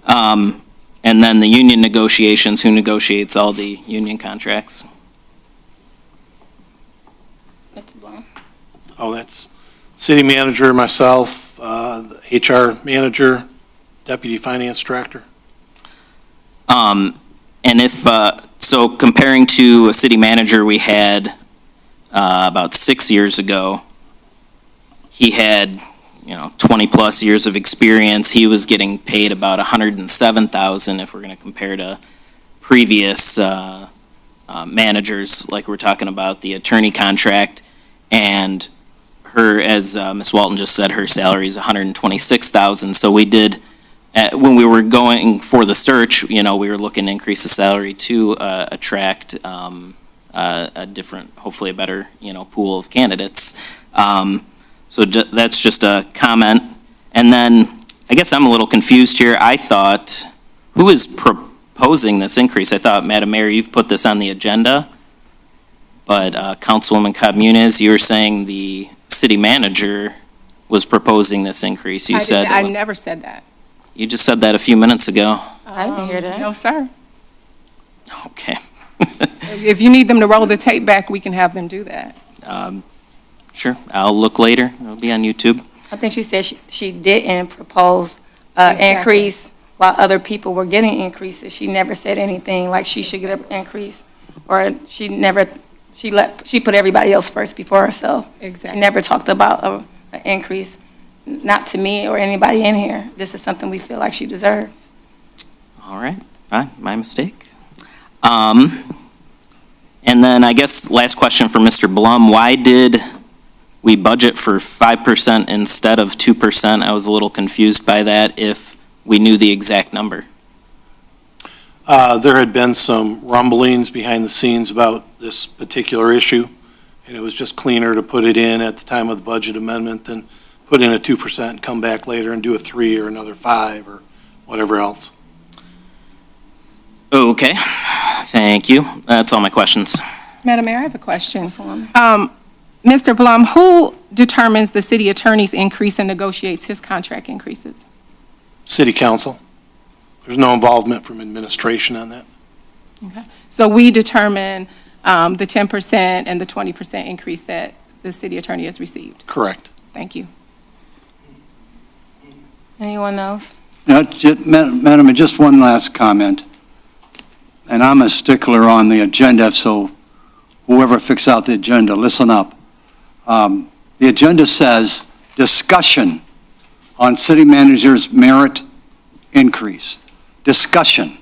And then the union negotiations, who negotiates all the union contracts? Mr. Blum. Oh, that's city manager, myself, the HR manager, deputy finance director. And if, so comparing to a city manager we had about 6 years ago, he had, 20-plus years of experience. He was getting paid about $107,000 if we're going to compare to previous managers, like we're talking about the attorney contract. And her, as Ms. Walton just said, her salary is $126,000. So we did when we were going for the search, we were looking to increase the salary to attract a different, hopefully a better, pool of candidates. So that's just a comment. And then I guess I'm a little confused here. I thought, who is proposing this increase? I thought, Madam Mayor, you've put this on the agenda, but Councilwoman Cobb-Muniz, you were saying the city manager was proposing this increase. You said I never said that. you just said that a few minutes ago. I didn't hear that. No, sir. Okay. If you need them to roll the tape back, we can have them do that. Sure, I'll look later. It'll be on YouTube. I think she said she didn't propose Exactly. increase while other people were getting increases. She never said anything like she should get an increase, or she put everybody else first before herself. She Exactly. never talked about an increase, not to me or anybody in here. This is something we feel like she deserves. All right, fine, my mistake. And then I guess last question for Mr. Blum, why did we budget for 5% instead of 2%? I was a little confused by that if we knew the exact number. There had been some rumblings behind the scenes about this particular issue, and it was just cleaner to put it in at the time of the budget amendment than put in a 2% and come back later and do a 3 or another 5 or whatever else. Okay, thank you. That's all my questions. Madam Mayor, I have a question. Councilwoman. Mr. Blum, who determines the city attorney's increase and negotiates his contract increases? City council, there's no involvement from administration on that. So we determine the 10% and the 20% increase that the city attorney has received. Correct. Thank you. Anyone else? Madam, just one last comment. And I'm a stickler on the agenda, so whoever fixes out the agenda, listen up. The agenda says discussion on city manager's merit increase. Discussion.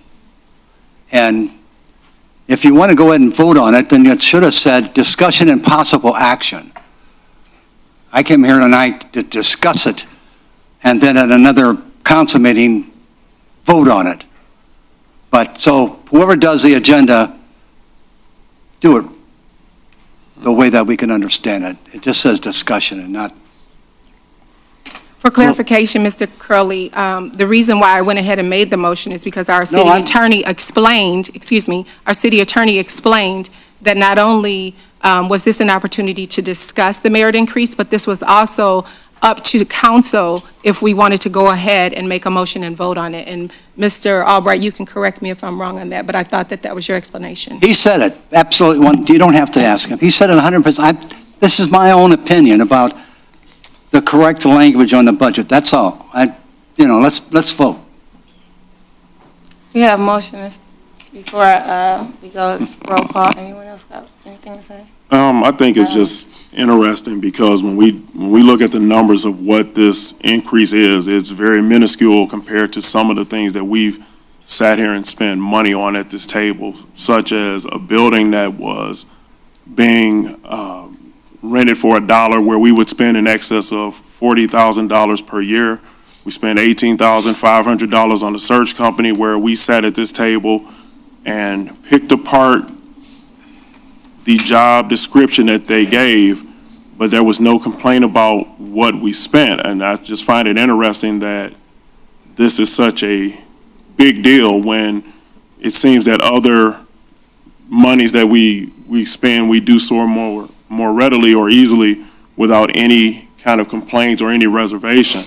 And if you want to go ahead and vote on it, then it should have said discussion and possible action. I came here tonight to discuss it, and then at another council meeting, vote on it. But, so whoever does the agenda, do it the way that we can understand it. It just says discussion and not. For clarification, Mr. Curley, the reason why I went ahead and made the motion is because our city attorney explained, our city attorney explained that not only was this an opportunity to discuss the merit increase, but this was also up to council if we wanted to go ahead and make a motion and vote on it. And Mr. Albright, you can correct me if I'm wrong on that, but I thought that that was your explanation. He said it, absolutely. You don't have to ask him. He said it 100%. This is my own opinion about the correct language on the budget. That's all. Let's vote. We have motions before we go roll call. Anyone else got anything to say? I think it's just interesting because when we look at the numbers of what this increase is, it's very minuscule compared to some of the things that we've sat here and spent money on at this table, such as a building that was being rented for $1 where we would spend in excess of $40,000 per year. We spent $18,500 on a search company where we sat at this table and picked apart the job description that they gave, but there was no complaint about what we spent. And I just find it interesting that this is such a big deal when it seems that other monies that we spend, we do so more readily or easily without any kind of complaints or any reservation.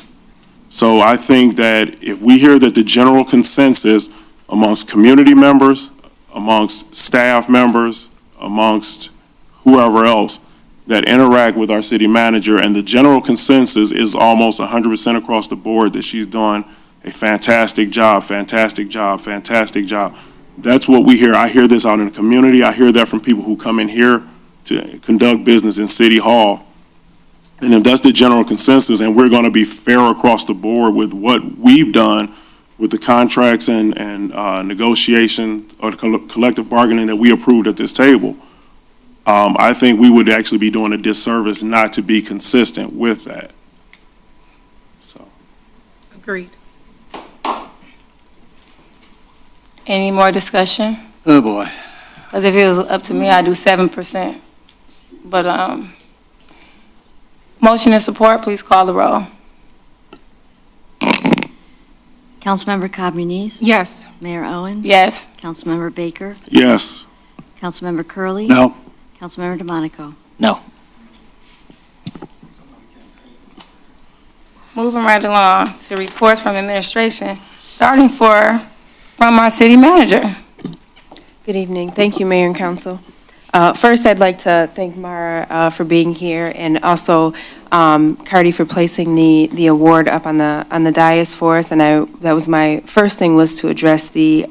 So I think that if we hear that the general consensus amongst community members, amongst staff members, amongst whoever else that interact with our city manager, and the general consensus is almost 100% across the board that she's doing a fantastic job, fantastic job, fantastic job. That's what we hear. I hear this out in the community. I hear that from people who come in here to conduct business in City Hall. And if that's the general consensus, and we're going to be fair across the board with what we've done with the contracts and negotiation or the collective bargaining that we approved at this table, I think we would actually be doing a disservice not to be consistent with that. So. Agreed. Any more discussion? Oh, boy. Because if it was up to me, I'd do 7%. But, motion and support, please call the roll. Councilmember Cobb Muniz? Yes. Mayor Owens? Yes. Councilmember Baker? Yes. Councilmember Curley. No. Councilmember DeMonico? No. Moving right along to reports from administration, starting from our city manager. Good evening. Thank you, Mayor and Council. First, I'd like to thank Mara for being here, and also Cardi for placing the award up on the dais for us. And that was my first thing, was to address the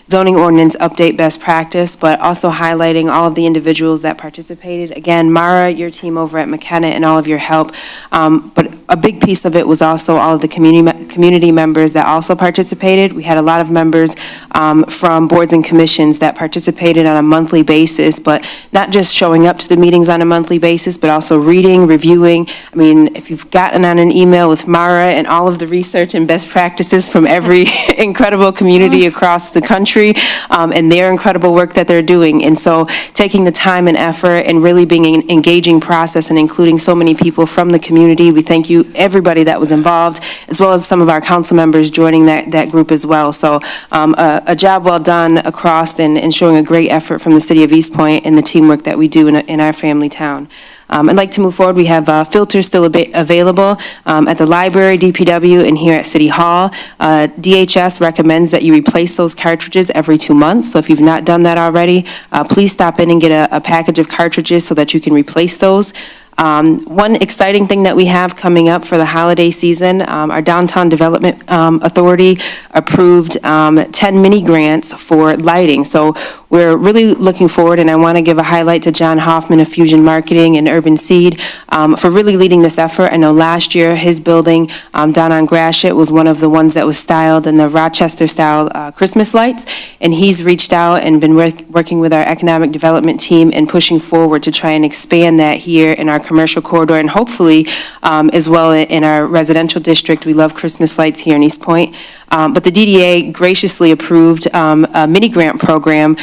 zoning ordinance update best practice, but also highlighting all of the individuals that participated. Again, Mara, your team over at McKenna, and all of your help. But a big piece of it was also all of the community members that also participated. We had a lot of members from boards and commissions that participated on a monthly basis, but not just showing up to the meetings on a monthly basis, but also reading, reviewing. I mean, if you've gotten on an email with Mara and all of the research and best practices from every incredible community across the country, and their incredible work that they're doing. And so taking the time and effort and really being an engaging process and including so many people from the community, we thank you, everybody that was involved, as well as some of our council members joining that group as well. So a job well done across, and showing a great effort from the city of Eastpointe and the teamwork that we do in our family town. I'd like to move forward. We have filters still available at the library, DPW, and here at City Hall. DHS recommends that you replace those cartridges every 2 months. So if you've not done that already, please stop in and get a package of cartridges so that you can replace those. One exciting thing that we have coming up for the holiday season, our Downtown Development Authority approved 10 mini grants for lighting. So we're really looking forward, and I want to give a highlight to John Hoffman of Fusion Marketing and Urban Seed for really leading this effort. I know last year his building down on Gratiot was one of the ones that was styled in the Rochester-style Christmas lights, and he's reached out and been working with our economic development team and pushing forward to try and expand that here in our commercial corridor, and hopefully as well in our residential district. We love Christmas lights here in Eastpointe. But the DDA graciously approved a mini grant program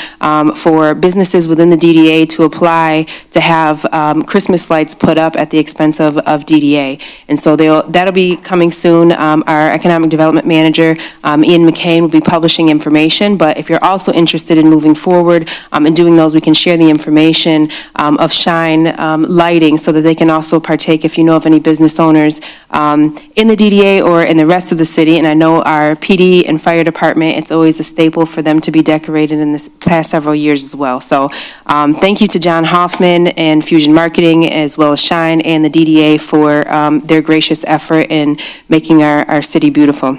for businesses within the DDA to apply to have Christmas lights put up at the expense of DDA. And so that'll be coming soon. Our Economic Development Manager, Ian McCain, will be publishing information. But if you're also interested in moving forward and doing those, we can share the information of Shine Lighting so that they can also partake if you know of any business owners in the DDA or in the rest of the city. And I know our PD and fire department, it's always a staple for them to be decorated in this past several years as well. So thank you to John Hoffman and Fusion Marketing, as well as Shine and the DDA for their gracious effort in making our city beautiful.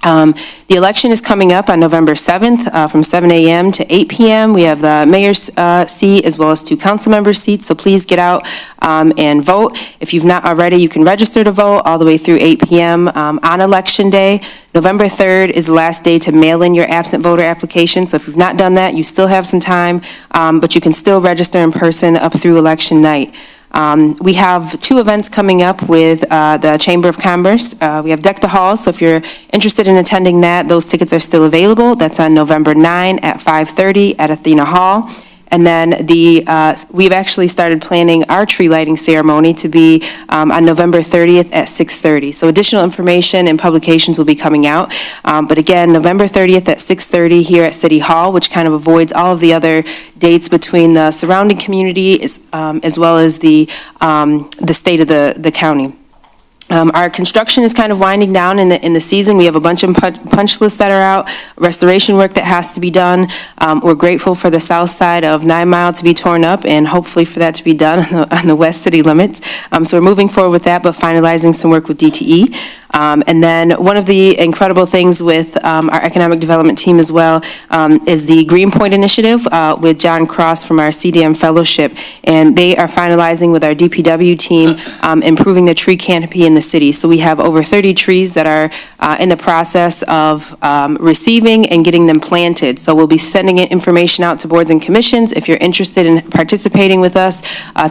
The election is coming up on November 7th from 7 a.m. to 8 p.m. We have the mayor's seat as well as 2 council member seats, so please get out and vote. If you've not already, you can register to vote all the way through 8 p.m. On Election Day. November 3rd is the last day to mail in your absent voter application, so if you've not done that, you still have some time, but you can still register in person up through election night. We have 2 events coming up with the Chamber of Commerce. We have Deck the Halls, so if you're interested in attending that, those tickets are still available. That's on November 9 at 5:30 at Athena Hall. And then we've actually started planning our tree lighting ceremony to be on November 30th at 6:30. So additional information and publications will be coming out. But again, November 30th at 6:30 here at City Hall, which kind of avoids all of the other dates between the surrounding community as well as the state of the county. Our construction is kind of winding down in the season. We have a bunch of punch lists that are out, restoration work that has to be done. We're grateful for the south side of 9 Mile to be torn up, and hopefully for that to be done on the west city limits. So we're moving forward with that, but finalizing some work with DTE. And then one of the incredible things with our economic development team as well is the Greenpoint Initiative with John Cross from our CDM Fellowship. And they are finalizing with our DPW team improving the tree canopy in the city. So we have over 30 trees that are in the process of receiving and getting them planted. So we'll be sending information out to boards and commissions. If you're interested in participating with us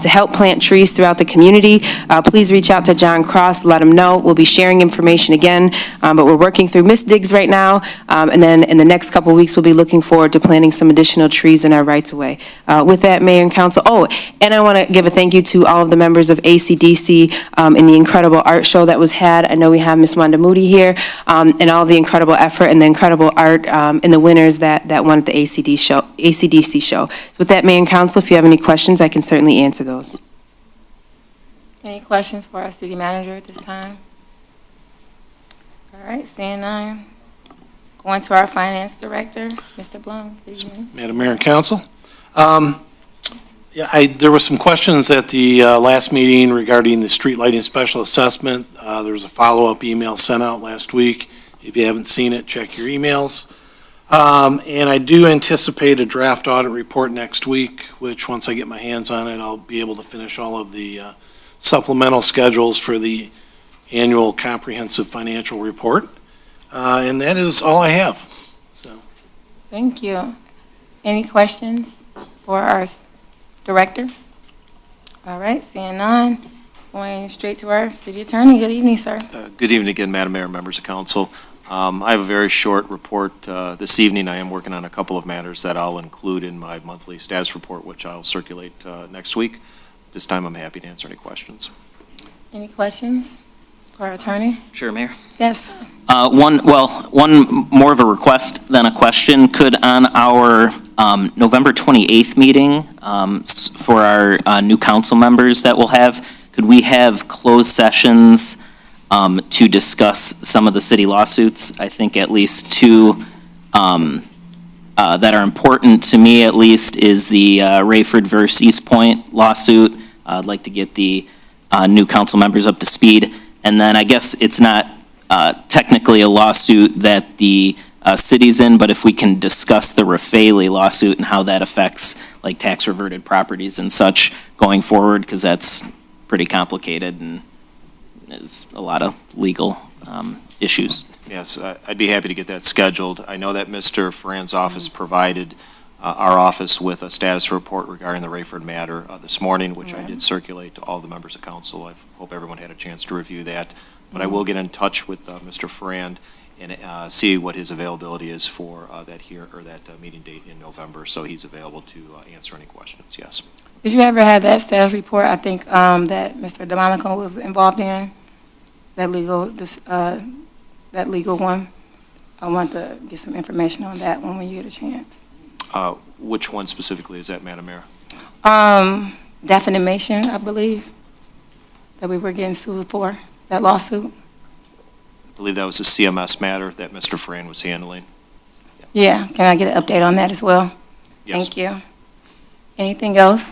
to help plant trees throughout the community, please reach out to John Cross, let him know. We'll be sharing information information again, but we're working through mist digs right now, and then in the next couple of weeks, we'll be looking forward to planting some additional trees in our rights-of-way. With that, Mayor and Council, and I want to give a thank you to all of the members of ACDC in the incredible art show that was had. I know we have Ms. Wanda Moody here, and all of the incredible effort and the incredible art and the winners that won at the ACDC show. So with that, Mayor and Council, if you have any questions, I can certainly answer those. Any questions for our city manager at this time? All right, seeing none. Going to our finance director, Mr. Blum. Good evening. Madam Mayor and Council. There were some questions at the last meeting regarding the street lighting special assessment. There was a follow-up email sent out last week. If you haven't seen it, check your emails. And I do anticipate a draft audit report next week, which once I get my hands on it, I'll be able to finish all of the supplemental schedules for the annual comprehensive financial report. And that is all I have. So. Thank you. Any questions for our director? All right, seeing none. Going straight to our city attorney. Good evening, sir. Good evening again, Madam Mayor, members of council. I have a very short report this evening. I am working on a couple of matters that I'll include in my monthly status report, which I'll circulate next week. This time, I'm happy to answer any questions. Any questions for our attorney? Sure, Mayor. Yes. One more of a request than a question. Could on our November 28th meeting for our new council members that we'll have, could we have closed sessions to discuss some of the city lawsuits? I think at least two that are important to me, at least, is the Rayford versus Eastpointe lawsuit. I'd like to get the new council members up to speed. And then I guess it's not technically a lawsuit that the city's in, but if we can discuss the Raffaele lawsuit and how that affects like tax reverted properties and such going forward, because that's pretty complicated and there's a lot of legal issues. Yes, I'd be happy to get that scheduled. I know that Mr. Ferrand's office provided our office with a status report regarding the Rayford matter this morning, which I did circulate to all the members of council. I hope everyone had a chance to review that. But I will get in touch with Mr. Ferrand and see what his availability is for that meeting date in November, so he's available to answer any questions. Yes. Did you ever have that status report? I think that Mr. DeMonico was involved in that legal one. I want to get some information on that one when you get a chance. Which one specifically is that, Madam Mayor? Defamation, I believe, that we were getting sued for, that lawsuit. I believe that was a CMS matter that Mr. Ferrand was handling. Yeah, can I get an update on that as well? Yes. Thank you. Anything else?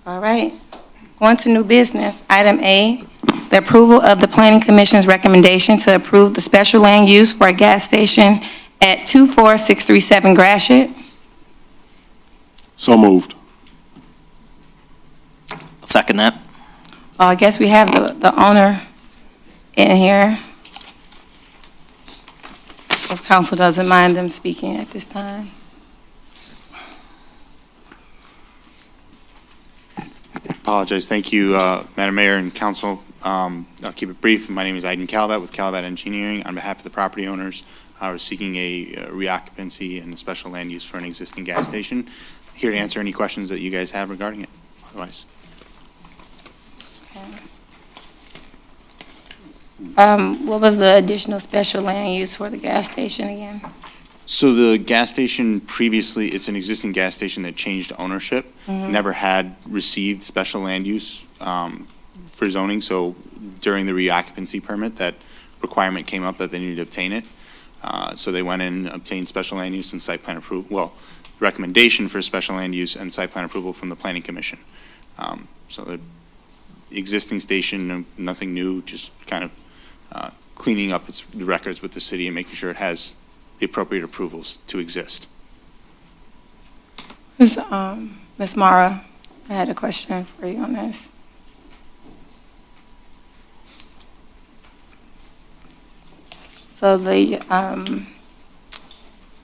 All right. On to new business. Item A, the approval of the Planning Commission's recommendation to approve the special land use for a gas station at 24637 Gratiot. So moved. I'll second that. I guess we have the owner in here. If council doesn't mind them speaking at this time. Apologize. Thank you, Madam Mayor and Council. I'll keep it brief. My name is Aiden Calabat with Calabat Engineering. On behalf of the property owners, I was seeking a reoccupancy and a special land use for an existing gas station. Here to answer any questions that you guys have regarding it. Otherwise. What was the additional special land use for the gas station again? So the gas station previously, it's an existing gas station that changed ownership, never had received special land use for zoning. So during the reoccupancy permit, that requirement came up that they needed to obtain it. So they went in and obtained special land use and site plan approval. Well, recommendation for special land use and site plan approval from the Planning Commission. So the existing station, nothing new, just kind of cleaning up the records with the city and making sure it has the appropriate approvals to exist. Ms. Mara, I had a question for you on this. So the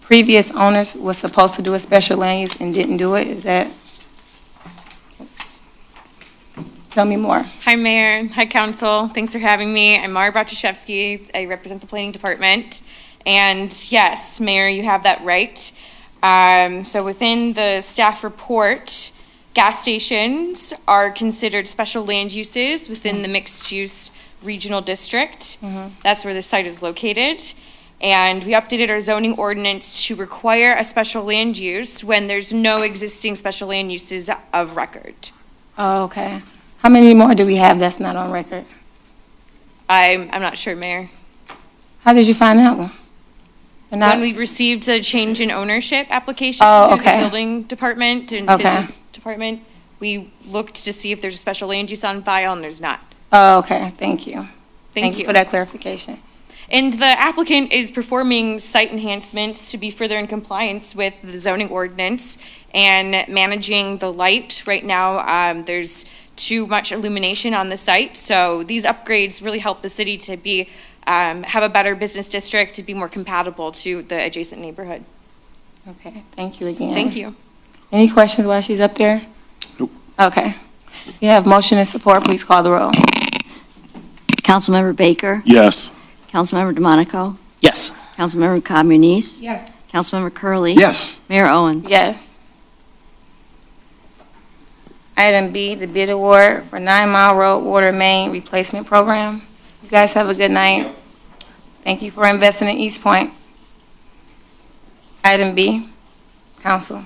previous owners was supposed to do a special land use and didn't do it, is that? Tell me more. Hi, Mayor. Hi, Council. Thanks for having me. I'm Mara Bratuszewski. I represent the Planning Department. And yes, Mayor, you have that right. So within the staff report, gas stations are considered special land uses within the mixed-use regional district. That's where the site is located. And we updated our zoning ordinance to require a special land use when there's no existing special land uses of record. Oh, okay. How many more do we have that's not on record? I'm not sure, Mayor. How did you find that one? They're not- When we received the change in ownership application Oh, through the okay. building department and Okay. business department, we looked to see if there's a special land use on file, and there's not. Oh, okay, thank you. Thank you. for that clarification. And the applicant is performing site enhancements to be further in compliance with the zoning ordinance and managing the light. Right now, there's too much illumination on the site, so these upgrades really help the city to be, have a better business district, to be more compatible to the adjacent neighborhood. Okay, thank you again. Thank you. Any questions while she's up there? Nope. Okay. You have motion and support, please call the roll. Councilmember Baker, Yes. Councilmember DeMonico, Yes. Councilmember Cobb Muniz, Yes. Councilmember Curley. Yes. Mayor Owens. Yes. Item B, the bid award for 9 Mile Road Water Main Replacement Program. You guys have a good night. Thank you for investing in Eastpointe. Item B, council.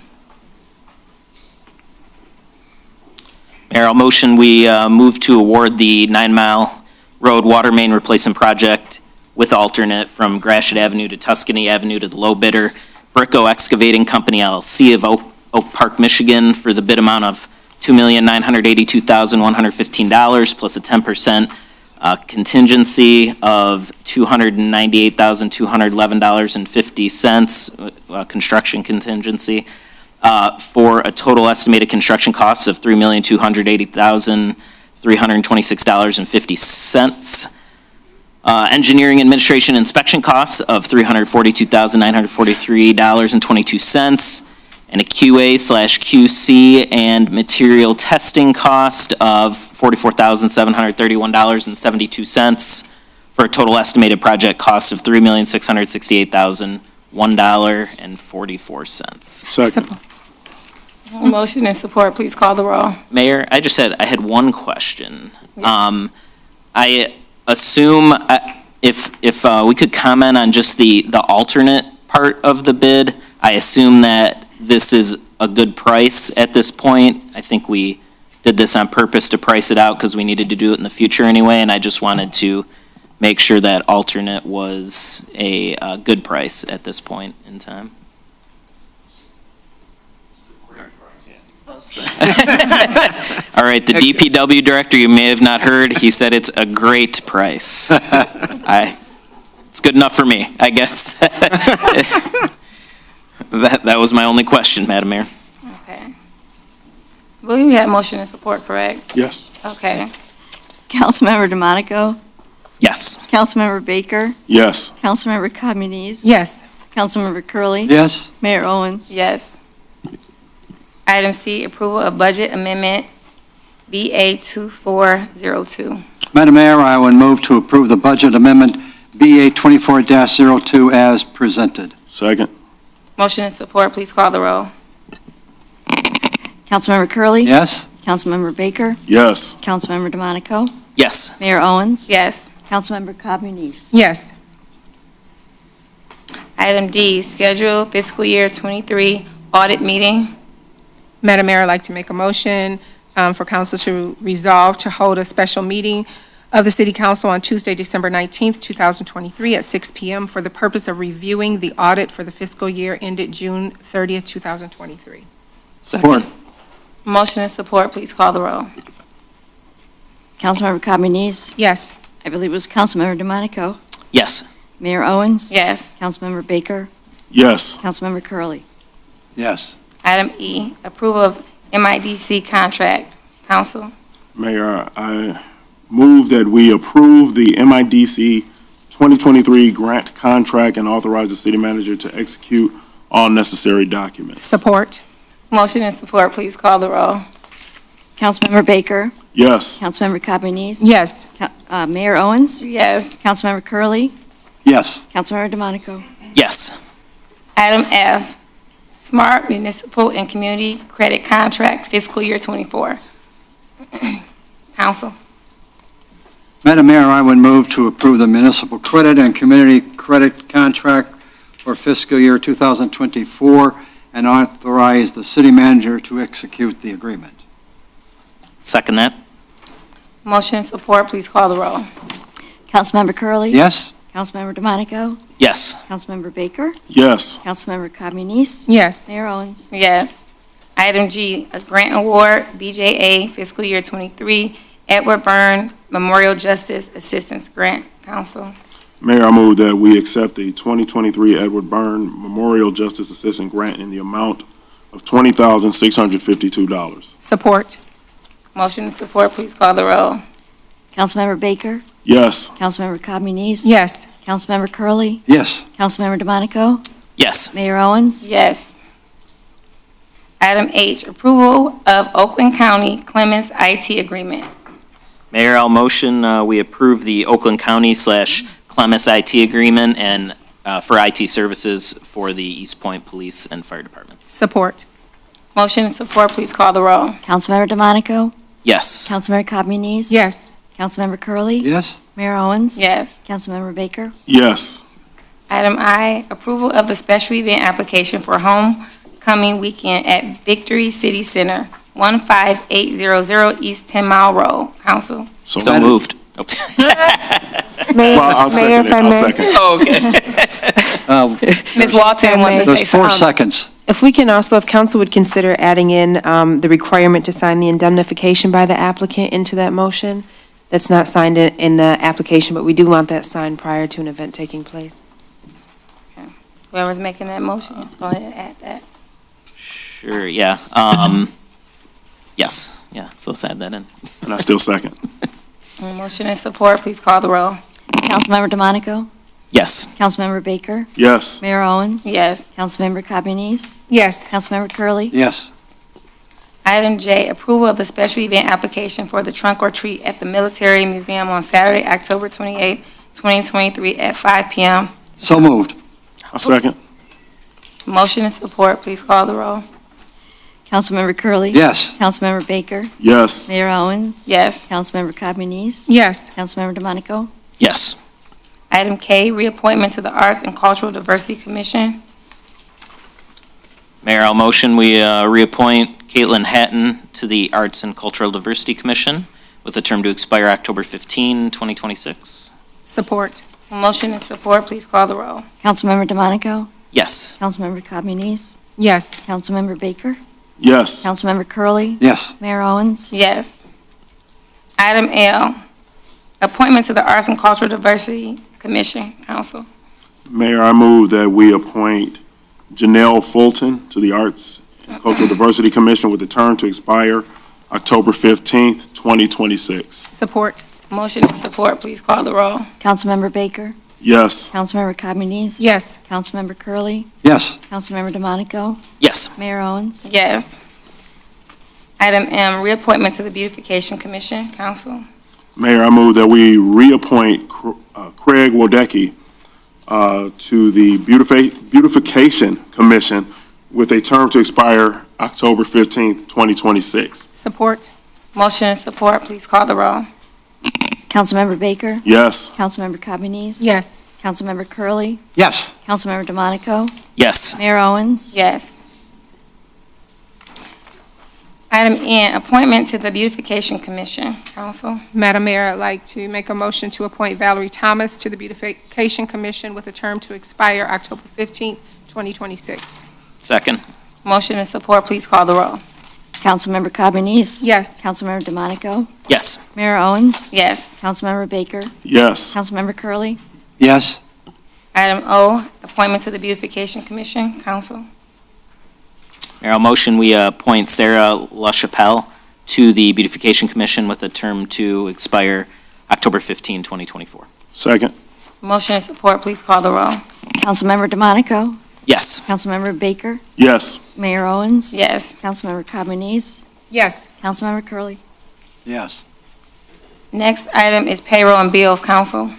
Mayor, I'll motion we move to award the 9 Mile Road Water Main Replacement Project with alternate from Gratiot Avenue to Tuscany Avenue to the low bidder, Bricko Excavating Company LLC of Oak Park, Michigan, for the bid amount of $2,982,115 plus a 10% contingency of $298,211.50, construction contingency, for a total estimated construction cost of $3,280,326.50. Engineering administration inspection costs of $342,943.22, and a QA/QC and material testing cost of $44,731.72, for a total estimated project cost of $3,668,001.44. Second. Motion and support, please call the roll. Mayor, I had one question. I assume if we could comment on just the alternate part of the bid, I assume that this is a good price at this point. I think we did this on purpose to price it out because we needed to do it in the future anyway, and I just wanted to make sure that alternate was a good price at this point in time. All right, the DPW director, you may have not heard, he said it's a great price. It's good enough for me, I guess. That was my only question, Madam Mayor. Okay. I believe we had motion and support, correct? Yes. Okay. Councilmember DeMonico, Yes. Councilmember Baker, Yes. Councilmember Cobb Muniz. Yes. Councilmember Curley. Yes. Mayor Owens. Yes. Item C, approval of budget amendment BA 2402. Madam Mayor, I would move to approve the budget amendment BA 24-02 as presented. Second. Motion and support, please call the roll. Councilmember Curley. Yes. Councilmember Baker, Yes. Councilmember DeMonico, Yes. Mayor Owens. Yes. Councilmember Cobb Muniz. Yes. Item D, schedule fiscal year 23 audit meeting. Madam Mayor, I'd like to make a motion for council to resolve to hold a special meeting of the City Council on Tuesday, December 19th, 2023 at 6 p.m. for the purpose of reviewing the audit for the fiscal year ended June 30th, 2023. Support. Motion and support, please call the roll. Councilmember Cobb Muniz. Yes. I believe it was Councilmember DeMonico, Yes. Mayor Owens. Yes. Councilmember Baker, Yes. Councilmember Curley. Yes. Item E, approval of MIDC contract. Council? Mayor, I move that we approve the MIDC 2023 grant contract and authorize the city manager to execute all necessary documents. Support. Motion and support, please call the roll. Councilmember Baker, Yes. Councilmember Cabanese? Yes. Mayor Owens? Yes. Councilmember Curley, Yes. Councilmember DeMonico? Yes. Item F, Smart Municipal and Community Credit Contract Fiscal Year '24. Council. Madam Mayor, I would move to approve the municipal credit and community credit contract for fiscal year 2024 and authorize the city manager to execute the agreement. Second that? Motion and support, please call the roll. Councilmember Curley, Yes? Councilmember DeMonico? Yes. Councilmember Baker? Yes. Councilmember Cabanese? Yes. Mayor Owens? Yes. Item G, a grant award, BJA Fiscal Year '23, Edward Byrne Memorial Justice Assistance Grant. Council. Mayor, I move that we accept the 2023 Edward Byrne Memorial Justice Assistance Grant in the amount of $20,652. Support. Motion and support, please call the roll. Councilmember Baker? Yes. Councilmember Cabanese? Yes. Councilmember Curley, Yes. Councilmember DeMonico? Yes. Mayor Owens? Yes. Item H, approval of Oakland County Clemens IT Agreement. Mayor, I'll motion we approve the Oakland County/Clemens IT agreement and for IT services for the Eastpointe Police and Fire Departments. Support. Motion and support, please call the roll. Councilmember DeMonico? Yes. Councilmember Cabanese? Yes. Councilmember Curley, Yes? Mayor Owens? Yes. Councilmember Baker? Yes. Item I, approval of the special event application for homecoming weekend at Victory City Center, 15800 East 10 Mile Road. Council. So moved. Oh. Well, I'll second it. I'll second. Oh, okay. Ms. Walton wanted to say There's 4 something. seconds. If we can also, if council would consider adding in the requirement to sign the indemnification by the applicant into that motion, that's not signed in the application, but we do want that signed prior to an event taking place. Whoever's making that motion, go ahead and add that. Sure, yeah. Yes, yeah, so let's add that in. And I still second. Motion and support, please call the roll. Councilmember DeMonico? Yes. Councilmember Baker? Yes. Mayor Owens? Yes. Councilmember Cabanese? Yes. Councilmember Curley, Yes. Item J, approval of the special event application for the trunk or treat at the Military Museum on Saturday, October 28, 2023 at 5 p.m. So moved. I second. Motion and support, please call the roll. Councilmember Curley, Yes. Councilmember Baker? Yes. Mayor Owens? Yes. Councilmember Cabanese? Yes. Councilmember DeMonico? Yes. Item K, reappointment to the Arts and Cultural Diversity Commission. Mayor, I'll motion we reappoint Caitlin Hatton to the Arts and Cultural Diversity Commission with a term to expire October 15, 2026. Support. Motion and support, please call the roll. Councilmember DeMonico? Yes. Councilmember Cabanese? Yes. Councilmember Baker? Yes. Councilmember Curley, Yes. Mayor Owens? Yes. Item L, appointment to the Arts and Cultural Diversity Commission. Council. Mayor, I move that we appoint Janelle Fulton to the Arts and Cultural Diversity Commission with a term to expire October 15th, 2026. Support. Motion and support, please call the roll. Councilmember Baker? Yes. Councilmember Cabanese? Yes. Councilmember Curley, Yes. Councilmember DeMonico? Yes. Mayor Owens? Yes. Item M, reappointment to the Beautification Commission. Council. Mayor, I move that we reappoint Craig Wodecki to the Beautification Commission with a term to expire October 15th, 2026. Support. Motion and support, please call the roll. Councilmember Baker? Yes. Councilmember Cabanese? Yes. Councilmember Curley, Yes. Councilmember DeMonico? Yes. Mayor Owens? Yes. Item N, appointment to the Beautification Commission. Council. Madam Mayor, I'd like to make a motion to appoint Valerie Thomas to the Beautification Commission with a term to expire October 15th, 2026. Second. Motion and support, please call the roll. Councilmember Cabanese? Yes. Councilmember DeMonico? Yes. Mayor Owens? Yes. Councilmember Baker? Yes. Councilmember Curley, Yes. Item O, appointment to the Beautification Commission. Council. Mayor, I'll motion we appoint Sarah LaChapelle to the Beautification Commission with a term to expire October 15, 2024. Second. Motion and support, please call the roll. Councilmember DeMonico? Yes. Councilmember Baker? Yes. Mayor Owens? Yes. Councilmember Cabanese? Yes. Councilmember Curley, Yes. Next item is payroll and bills, council.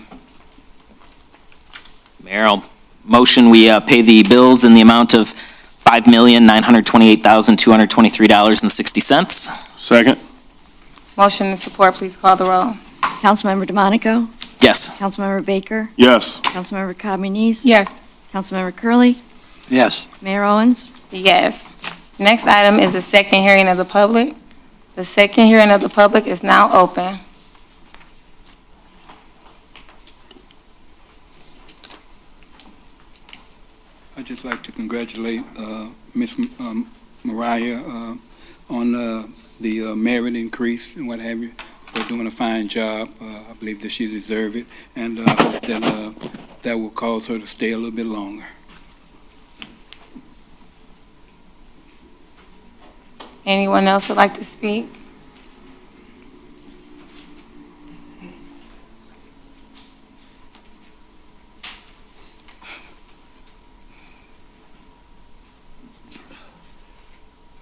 Mayor, I'll motion we pay the bills in the amount of $5,928,223.60. Second? Motion and support, please call the roll. Councilmember DeMonico? Yes. Councilmember Baker? Yes. Councilmember Communis? Yes. Councilmember Curley, Yes. Mayor Owens? Yes. Next item is the second hearing of the public. The second hearing of the public is now open. I'd just like to congratulate Ms. Mariah on the merit increase and what have you, for doing a fine job. I believe that she deserves it, and I hope that that will cause her to stay a little bit longer. Anyone else would like to speak?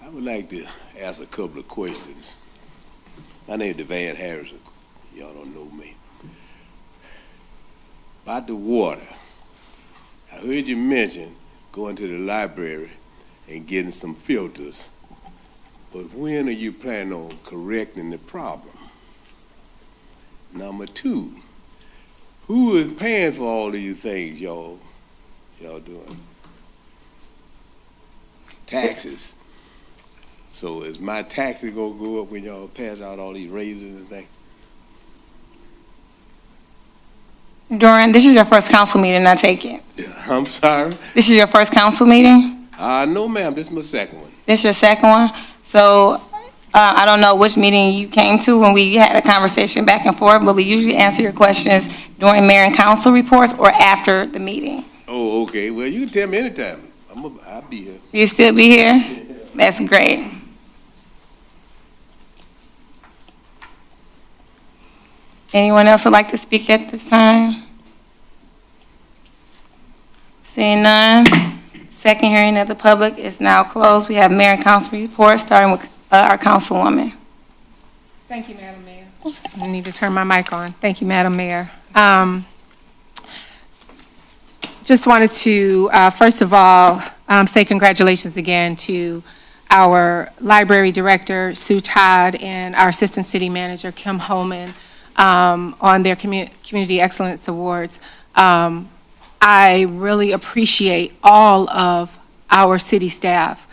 I would like to ask a couple of questions. My name is Devan Harris. Y'all don't know me. About the water. I heard you mention going to the library and getting some filters. But when are you planning on correcting the problem? Number two, who is paying for all these things y'all doing? Taxes. So is my taxes gonna go up when y'all pass out all these raises and things? Doran, this is your first council meeting, I take it. I'm sorry? This is your first council meeting? No, ma'am, this is my second one. This your second one? So, I don't know which meeting you came to when we had a conversation back and forth, but we usually answer your questions during mayor and council reports or after the meeting. Oh, okay, well, you can tell me anytime. I'll be here. You still be here? That's great. Anyone else would like to speak at this time? Seeing none, second hearing of the public is now closed. We have mayor and council reports, starting with our councilwoman. Thank you, Madam Mayor. Oops, I need to turn my mic on. Thank you, Madam Mayor. Just wanted to, first of all, say congratulations again to our library director, Sue Todd, and our assistant city manager, Kim Holman, on their Community Excellence Awards. I really appreciate all of our city staff.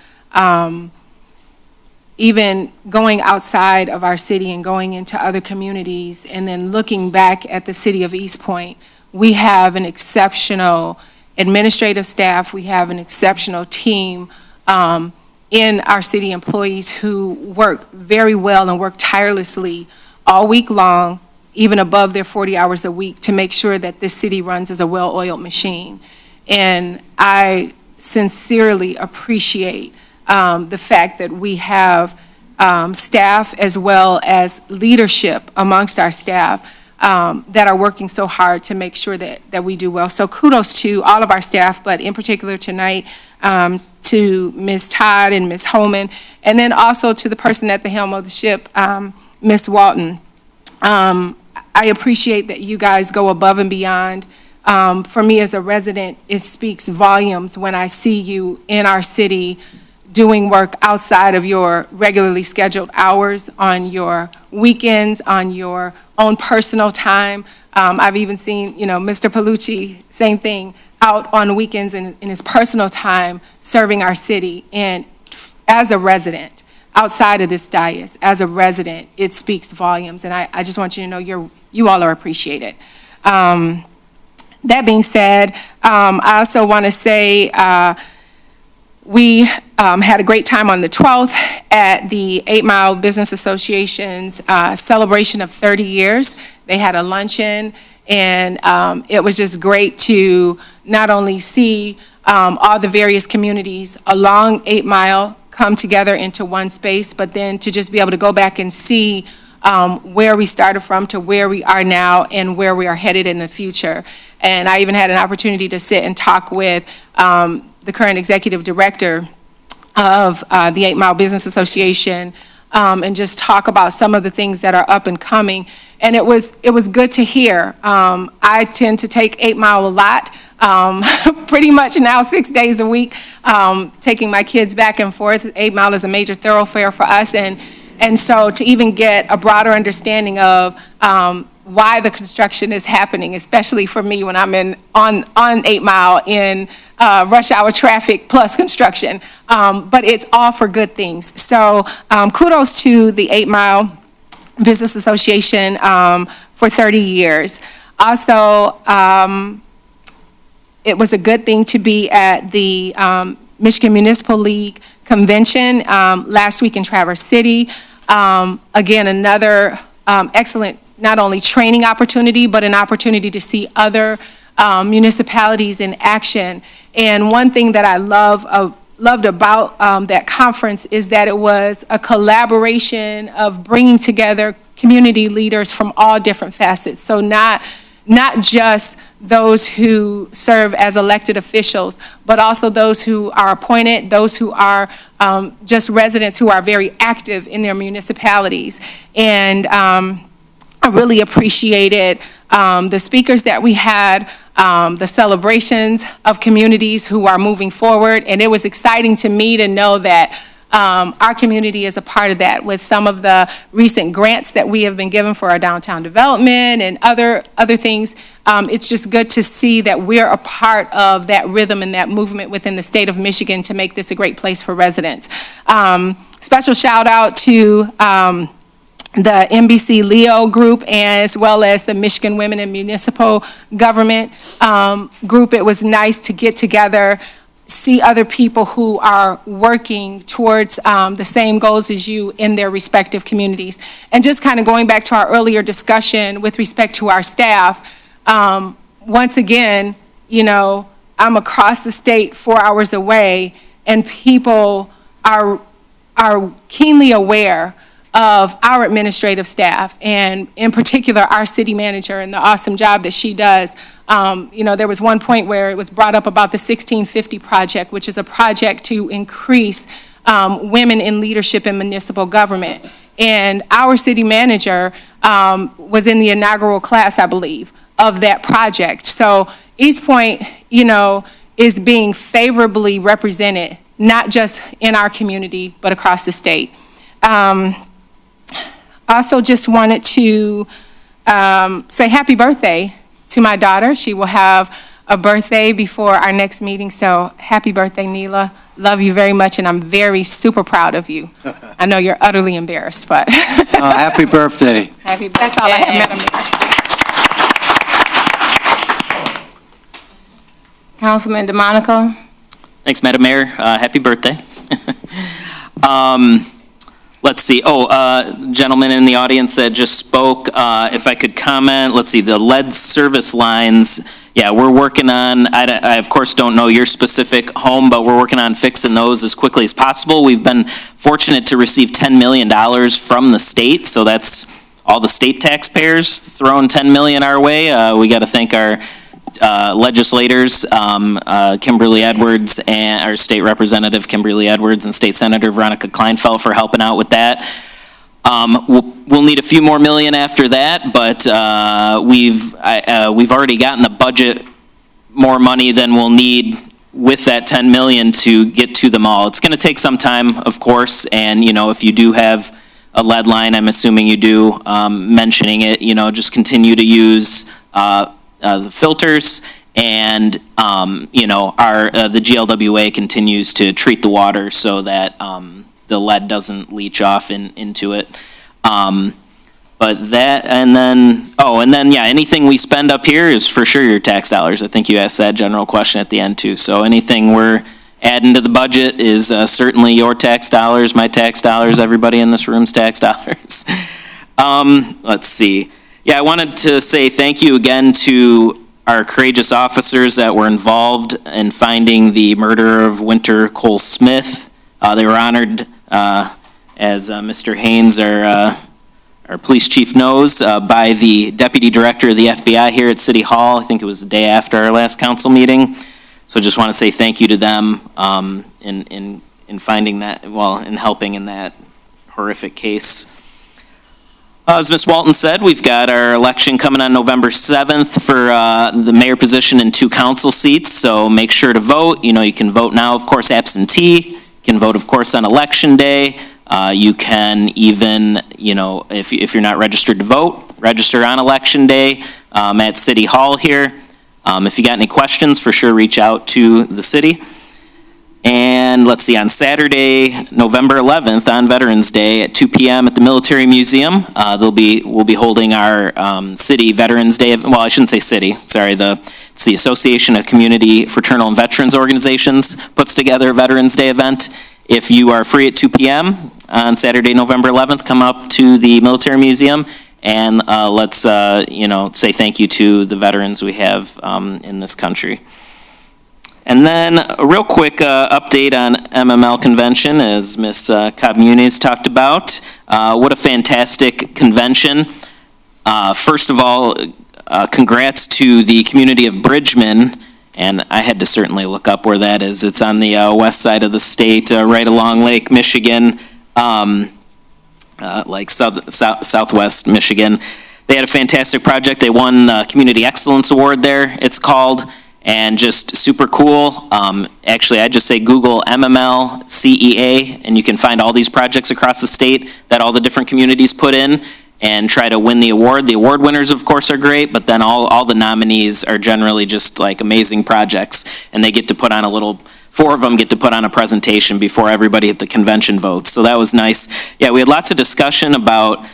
Even going outside of our city and going into other communities and then looking back at the city of Eastpointe, we have an exceptional administrative staff. We have an exceptional team in our city employees who work very well and work tirelessly all week long, even above their 40 hours a week, to make sure that this city runs as a well-oiled machine. And I sincerely appreciate the fact that we have staff as well as leadership amongst our staff that are working so hard to make sure that we do well. So kudos to all of our staff, but in particular tonight to Ms. Todd and Ms. Holman, and then also to the person at the helm of the ship, Ms. Walton. I appreciate that you guys go above and beyond. For me as a resident, it speaks volumes when I see you in our city doing work outside of your regularly scheduled hours, on your weekends, on your own personal time. I've even seen, Mr. Palucci, same thing, out on weekends in his personal time serving our city. And as a resident, outside of this dais, as a resident, it speaks volumes. And I just want you to know you all are appreciated. That being said, I also want to say we had a great time on the 12th at the 8 Mile Business Association's celebration of 30 years. They had a luncheon, and it was just great to not only see all the various communities along 8 Mile come together into one space, but then to just be able to go back and see where we started from to where we are now and where we are headed in the future. And I even had an opportunity to sit and talk with the current executive director of the 8 Mile Business Association, and just talk about some of the things that are up and coming. And it was good to hear. I tend to take 8 Mile a lot, pretty much now 6 days a week, taking my kids back and forth. 8 Mile is a major thoroughfare for us, and so to even get a broader understanding of why the construction is happening, especially for me when I'm on 8 Mile in rush hour traffic plus construction, but it's all for good things. So kudos to the 8 Mile Business Association for 30 years. Also, it was a good thing to be at the Michigan Municipal League Convention last week in Traverse City. Again, another excellent, not only training opportunity, but an opportunity to see other municipalities in action. And one thing that I loved about that conference is that it was a collaboration of bringing together community leaders from all different facets. So not just those who serve as elected officials, but also those who are appointed, those who are just residents who are very active in their municipalities. And I really appreciated the speakers that we had, the celebrations of communities who are moving forward. And it was exciting to me to know that our community is a part of that with some of the recent grants that we have been given for our downtown development and other things. It's just good to see that we're a part of that rhythm and that movement within the state of Michigan to make this a great place for residents. Special shout out to the NBC Leo group, as well as the Michigan Women in Municipal Government group. It was nice to get together, see other people who are working towards the same goals as you in their respective communities. And just kind of going back to our earlier discussion with respect to our staff, once again, you know, I'm across the state 4 hours away, and people are keenly aware of our administrative staff, and in particular, our city manager and the awesome job that she does. You know, there was one point where it was brought up about the 1650 project, which is a project to increase women in leadership in municipal government. And our city manager was in the inaugural class, I believe, of that project. So Eastpointe, you know, is being favorably represented, not just in our community, but across the state. Also just wanted to say happy birthday to my daughter. She will have a birthday before our next meeting, so happy birthday, Neela. Love you very much, and I'm very super proud of you. I know you're utterly embarrassed, but. Happy birthday. Happy birthday. That's all I have, Madam Mayor. Councilman DeMonico. Thanks, Madam Mayor. Happy birthday. Let's see. Gentleman in the audience that just spoke, if I could comment, let's see, the lead service lines. Yeah, we're working on, I of course don't know your specific home, but we're working on fixing those as quickly as possible. We've been fortunate to receive $10 million from the state, so that's all the state taxpayers throwing $10 million our way. We got to thank our legislators, Kimberly Edwards, and our state representative Kimberly Edwards, and State Senator Veronica Kleinfeld for helping out with that. We'll need a few more million after that, but we've already gotten the budget more money than we'll need with that 10 million to get to them all. It's going to take some time, of course, and you know, if you do have a lead line, I'm assuming you do, mentioning it, you know, just continue to use the filters, and you know, the GLWA continues to treat the water so that the lead doesn't leach off into it. But that, and then yeah, anything we spend up here is for sure your tax dollars. I think you asked that general question at the end too. So anything we're adding to the budget is certainly your tax dollars, my tax dollars, everybody in this room's tax dollars. Let's see. Yeah, I wanted to say thank you again to our courageous officers that were involved in finding the murderer of Winter Cole Smith. They were honored, as Mr. Haynes, our police chief, knows, by the deputy director of the FBI here at City Hall. I think it was the day after our last council meeting. So just want to say thank you to them in finding that, well, in helping in that horrific case. As Ms. Walton said, we've got our election coming on November 7th for the mayor position and 2 council seats, so make sure to vote. You know, you can vote now, of course, absentee. You can vote, of course, on election day. You can even, you know, if you're not registered to vote, register on election day at City Hall here. If you got any questions, for sure reach out to the city. And let's see, on Saturday, November 11th, on Veterans Day at 2 p.m. at the Military Museum, we'll be holding our city Veterans Day. Well, I shouldn't say city. Sorry, it's the Association of Community Fraternal and Veterans Organizations puts together a Veterans Day event. If you are free at 2 p.m. on Saturday, November 11th, come up to the Military Museum and let's say thank you to the veterans we have in this country. And then a real quick update on MML convention, as Ms. Cobb Muniz talked about. What a fantastic convention. First of all, congrats to the community of Bridgman, and I had to certainly look up where that is. It's on the west side of the state, right along Lake Michigan, like southwest Michigan. They had a fantastic project. They won the Community Excellence Award there, it's called. And just super cool. Actually, I'd just say Google MML CEA, and you can find all these projects across the state that all the different communities put in and try to win the award. The award winners, of course, are great, but then all the nominees are generally just like amazing projects, and they get to put on 4 of them get to put on a presentation before everybody at the convention votes. So that was nice. Yeah, we had lots of discussion about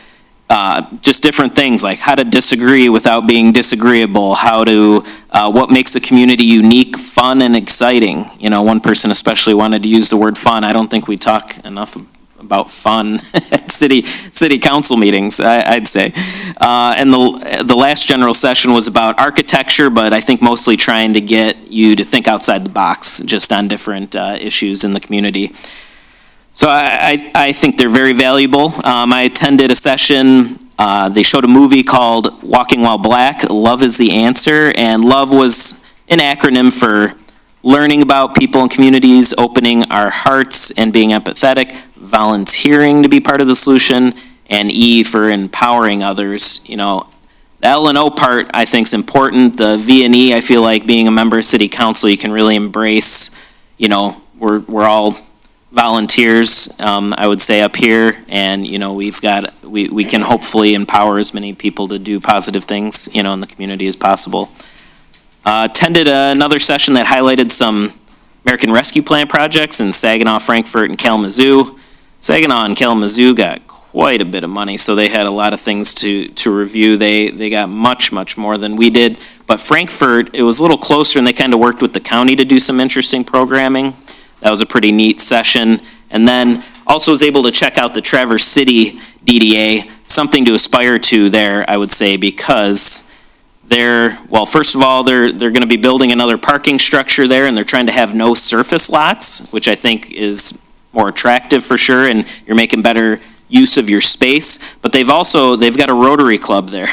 just different things, like how to disagree without being disagreeable, what makes a community unique, fun, and exciting. You know, one person especially wanted to use the word fun. I don't think we talk enough about fun at city council meetings, I'd say. And the last general session was about architecture, but I think mostly trying to get you to think outside the box, just on different issues in the community. So I think they're very valuable. I attended a session, they showed a movie called Walking While Black, Love is the Answer, and love was an acronym for learning about people and communities, opening our hearts and being empathetic, volunteering to be part of the solution, and E for empowering others. You know, the L and O part I think is important. The V and E, I feel like being a member of city council, you can really embrace, you know, we're all volunteers, I would say, up here, and you know we can hopefully empower as many people to do positive things, you know, in the community as possible. Attended another session that highlighted some American Rescue Plan projects in Saginaw, Frankfort, and Kalamazoo. Saginaw and Kalamazoo got quite a bit of money, so they had a lot of things to review. They got much more than we did, but Frankfort, it was a little closer, and they kind of worked with the county to do some interesting programming. That was a pretty neat session. And then also was able to check out the Traverse City DDA, something to aspire to there, I would say, because first of all, they're going to be building another parking structure there, and they're trying to have no surface lots, which I think is more attractive for sure, and you're making better use of your space. But they've got a Rotary Club there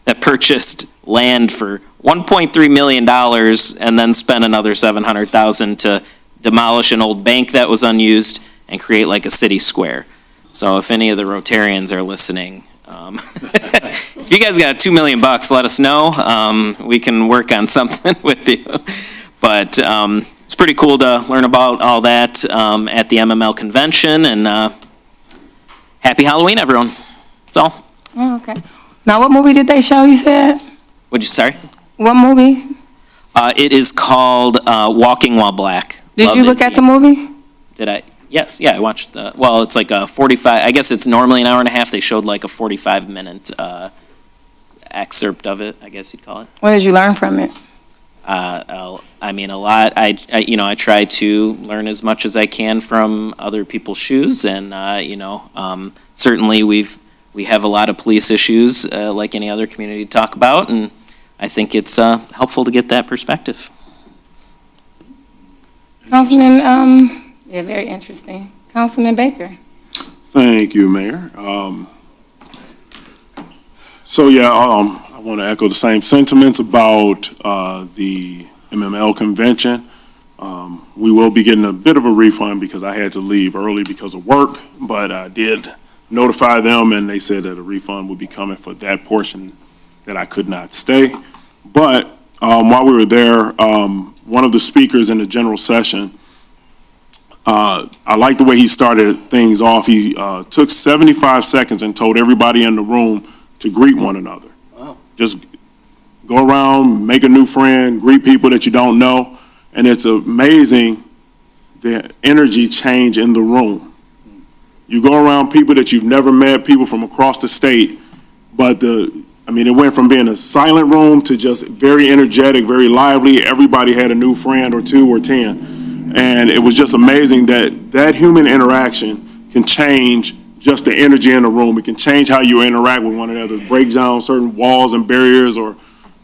that purchased land for $1.3 million and then spent another $700,000 to demolish an old bank that was unused and create like a city square. So if any of the Rotarians are listening, if you guys got $2 million, let us know. We can work on something with you. But it's pretty cool to learn about all that at the MML convention. And happy Halloween, everyone. That's all. Oh, okay. Now, what movie did they show, you said? Sorry? What movie? It is called Walking While Black. Did you look at the movie? Did I? Yes, yeah, I watched it's like a 45, I guess it's normally an hour and a half. They showed like a 45-minute excerpt of it, I guess you'd call it. What did you learn from it? I mean, a lot. I try to learn as much as I can from other people's shoes, and certainly we have a lot of police issues like any other community to talk about, and I think it's helpful to get that perspective. Councilman, very interesting. Councilman Baker. Thank you, Mayor. I want to echo the same sentiments about the MML convention. We will be getting a bit of a refund because I had to leave early because of work, but I did notify them, and they said that a refund would be coming for that portion that I could not stay. But while we were there, one of the speakers in the general session, I like the way he started things off. He took 75 seconds and told everybody in the room to greet one another. Wow. Just go around, make a new friend, greet people that you don't know, and it's amazing the energy change in the room. You go around people that you've never met, people from across the state, but it went from being a silent room to just very energetic, very lively. Everybody had a new friend or two or 10. And it was just amazing that human interaction can change just the energy in the room. It can change how you interact with one another, break down certain walls and barriers, or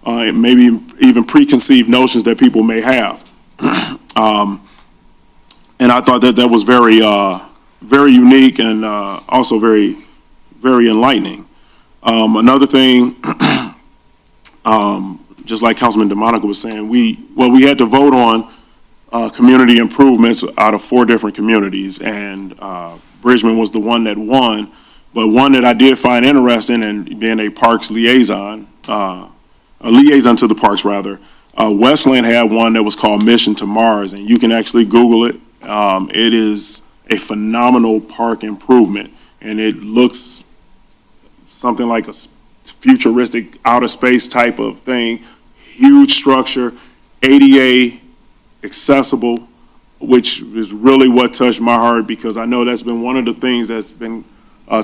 maybe even preconceived notions that people may have. And I thought that was very, very unique and also very, very enlightening. Another thing, just like Councilman DeMonica was saying, we had to vote on community improvements out of 4 different communities, and Bridgman was the one that won. But one that I did find interesting, and being a parks liaison, a liaison to the parks rather, Westland had one that was called Mission to Mars, and you can actually Google it. It is a phenomenal park improvement, and it looks something like a futuristic outer space type of thing. Huge structure, ADA accessible, which is really what touched my heart, because I know that's been one of the things that's been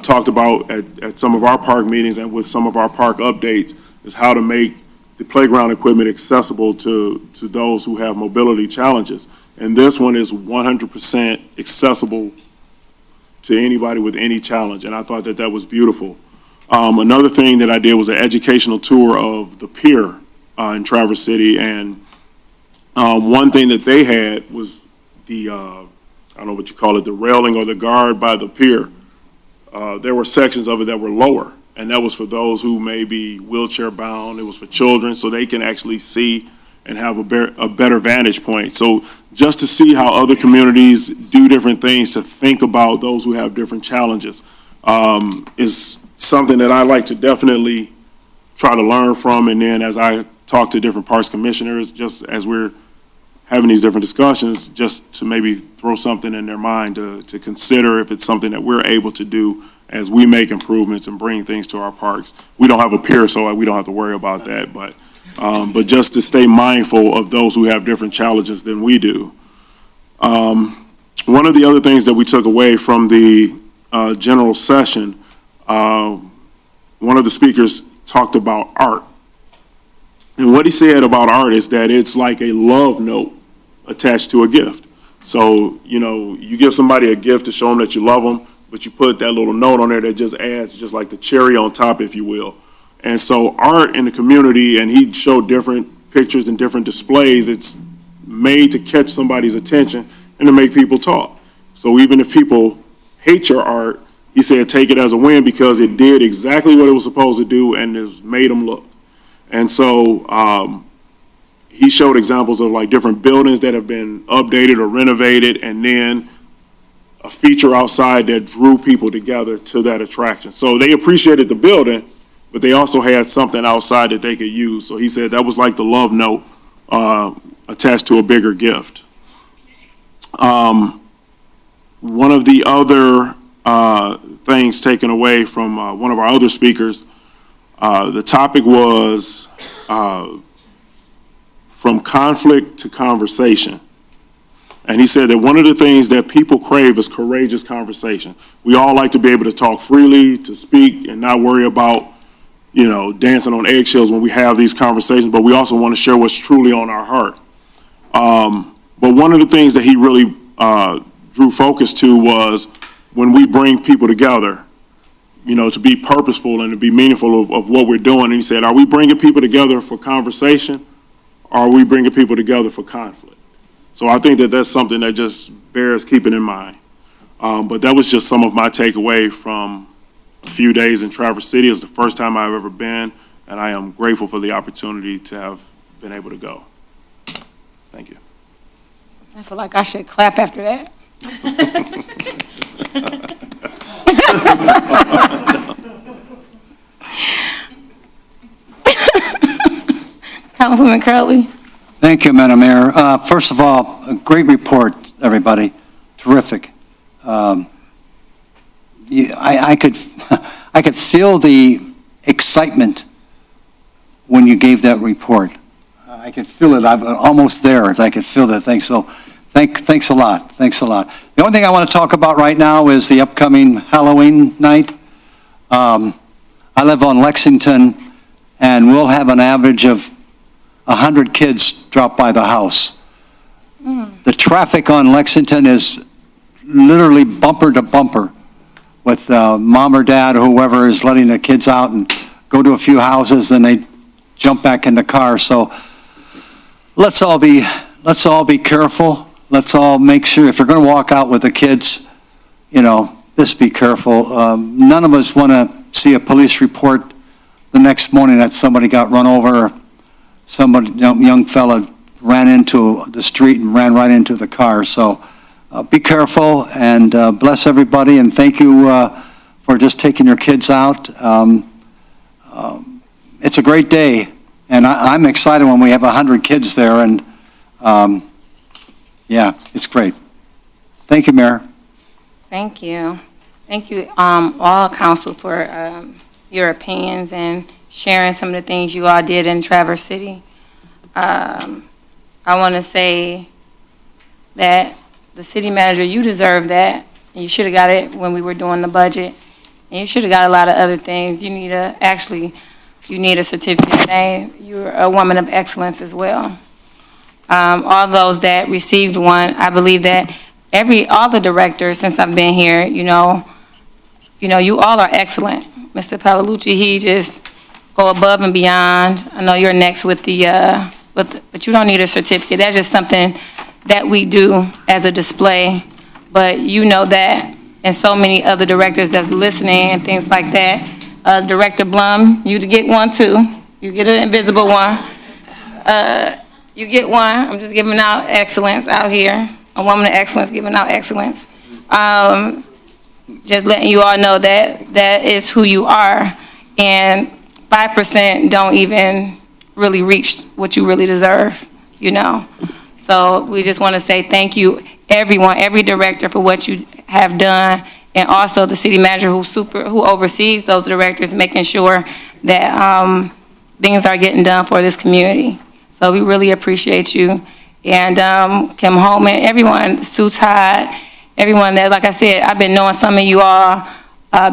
talked about at some of our park meetings and with some of our park updates, is how to make the playground equipment accessible to those who have mobility challenges. And this one is 100% accessible to anybody with any challenge, and I thought that was beautiful. Another thing that I did was an educational tour of the pier in Traverse City, and one thing that they had was the, I don't know what you call it, the railing or the guard by the pier. There were sections of it that were lower, and that was for those who may be wheelchair bound. It was for children, so they can actually see and have a better vantage point. So just to see how other communities do different things, to think about those who have different challenges, is something that I like to definitely try to learn from. And then as I talk to different parks commissioners, just as we're having these different discussions, just to maybe throw something in their mind to consider if it's something that we're able to do as we make improvements and bring things to our parks. We don't have a pier, so we don't have to worry about that, but just to stay mindful of those who have different challenges than we do. One of the other things that we took away from the general session, one of the speakers talked about art. And what he said about art is that it's like a love note attached to a gift. So, you give somebody a gift to show them that you love them, but you put that little note on there that just adds just like the cherry on top, if you will. And so art in the community, and he showed different pictures and different displays, it's made to catch somebody's attention and to make people talk. So even if people hate your art, he said take it as a win because it did exactly what it was supposed to do and it made them look. And so he showed examples of like different buildings that have been updated or renovated, and then a feature outside that drew people together to that attraction. So they appreciated the building, but they also had something outside that they could use. So he said that was like the love note attached to a bigger gift. One of the other things taken away from one of our other speakers, the topic was from conflict to conversation. And he said that one of the things that people crave is courageous conversation. We all like to be able to talk freely, to speak, and not worry about, dancing on eggshells when we have these conversations, but we also want to share what's truly on our heart. But one of the things that he really drew focus to was when we bring people together, to be purposeful and to be meaningful of what we're doing. And he said, are we bringing people together for conversation, or are we bringing people together for conflict? So I think that that's something that just bears keeping in mind. But that was just some of my takeaway from a few days in Traverse City. It was the first time I've ever been, and I am grateful for the opportunity to have been able to go. Thank you. I feel like I should clap after that. Councilman Curley. Thank you, Madam Mayor. First of all, a great report, everybody. Terrific. I could I could feel the excitement when you gave that report. I could feel it. I'm almost there. I could feel that thing. So thanks a lot. Thanks a lot. The only thing I want to talk about right now is the upcoming Halloween night. I live on Lexington, and we'll have an average of 100 kids drop by the house. The traffic on Lexington is literally bumper to bumper with mom or dad or whoever is letting the kids out and go to a few houses, then they jump back in the car. So let's all be careful. Let's all make sure, if you're going to walk out with the kids, just be careful. None of us want to see a police report the next morning that somebody got run over, or somebody, young fella ran into the street and ran right into the car. So be careful, and bless everybody, and thank you for just taking your kids out. It's a great day, and I'm excited when we have 100 kids there, and yeah, it's great. Thank you, Mayor. Thank you. Thank you, all council, for your opinions and sharing some of the things you all did in Traverse City. I want to say that the city manager, you deserve that. You should have got it when we were doing the budget. And you should have got a lot of other things. You need a certificate today. You're a woman of excellence as well. All those that received one, I believe that all the directors since I've been here, you all are excellent. Mr. Palalucci, he just go above and beyond. I know you're next with but you don't need a certificate. That's just something that we do as a display. But you know that, and so many other directors that's listening and things like that. Director Blum, you get one too. You get an invisible one. You get one. I'm just giving out excellence out here. A woman of excellence giving out excellence. Just letting you all know that is who you are. And 5% don't even really reach what you really deserve, So we just want to say thank you, everyone, every director, for what you have done, and also the city manager who oversees those directors, making sure that things are getting done for this community. So we really appreciate you. And Kim Holman, everyone, Sue Todd, everyone that, like I said, I've been knowing some of you all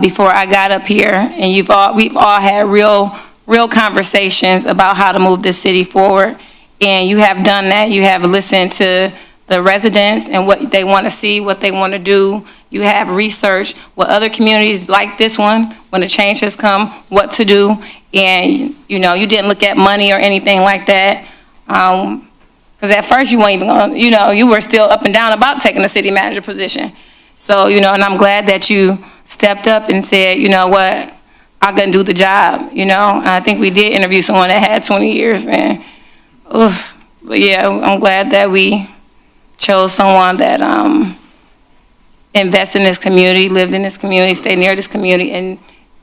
before I got up here, and we've all had real conversations about how to move this city forward. And you have done that. You have listened to the residents and what they want to see, what they want to do. You have researched what other communities like this one, when the change has come, what to do. And, you didn't look at money or anything like that. Because at first you weren't even going to, you were still up and down about taking the city manager position. So, and I'm glad that you stepped up and said, you know what, I'm going to do the job, I think we did interview someone that had 20 years, but yeah, I'm glad that we chose someone that invested in this community, lived in this community, stayed near this community,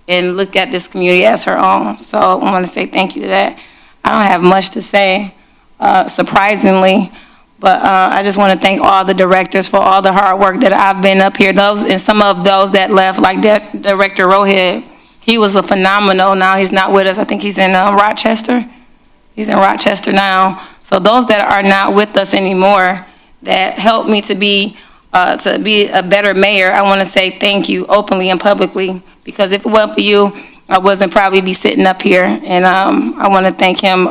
and looked at this community as her own. So I want to say thank you to that. I don't have much to say, surprisingly, but I just want to thank all the directors for all the hard work that I've been up here. And some of those that left, like Director Rohead, he was a phenomenal. Now he's not with us. I think he's in Rochester. He's in Rochester now. So those that are not with us anymore, that helped me to be a better mayor, I want to say thank you openly and publicly, because if it wasn't for you, I wouldn't probably be sitting up here. And I want to thank him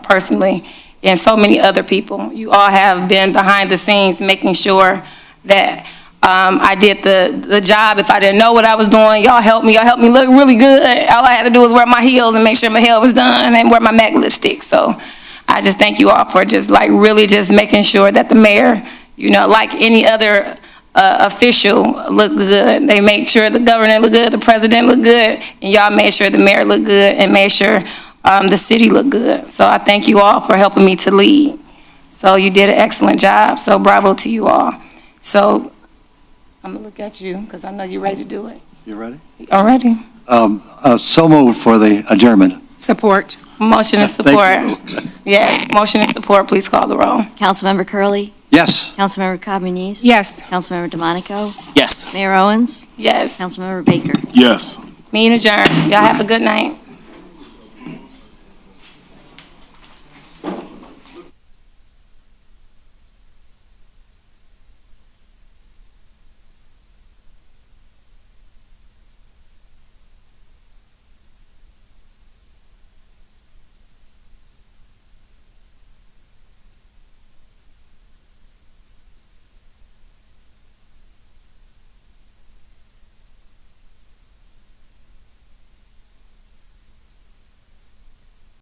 personally, and so many other people. You all have been behind the scenes making sure that I did the job. If I didn't know what I was doing, y'all helped me look really good. All I had to do was wear my heels and make sure my hair was done and wear my MAC lipstick. So I just thank you all for just really just making sure that the mayor, like any other official, looked good. They made sure the governor looked good, the president looked good, and y'all made sure the mayor looked good and made sure the city looked good. So I thank you all for helping me to lead. So you did an excellent job, so bravo to you all. So I'm gonna look at you, because I know you're ready to do it. You ready? I'm ready. So moved for the adjournment. Support. Motion and Thank support. Yes, motion and support, please call the roll. Councilmember Curley, Yes. Councilmember Cobb Muniz. Yes. Councilmember DeMonico, Yes. Mayor Owens, Yes, Councilmember Baker. Yes. meeting adjourned. Y'all have a good night.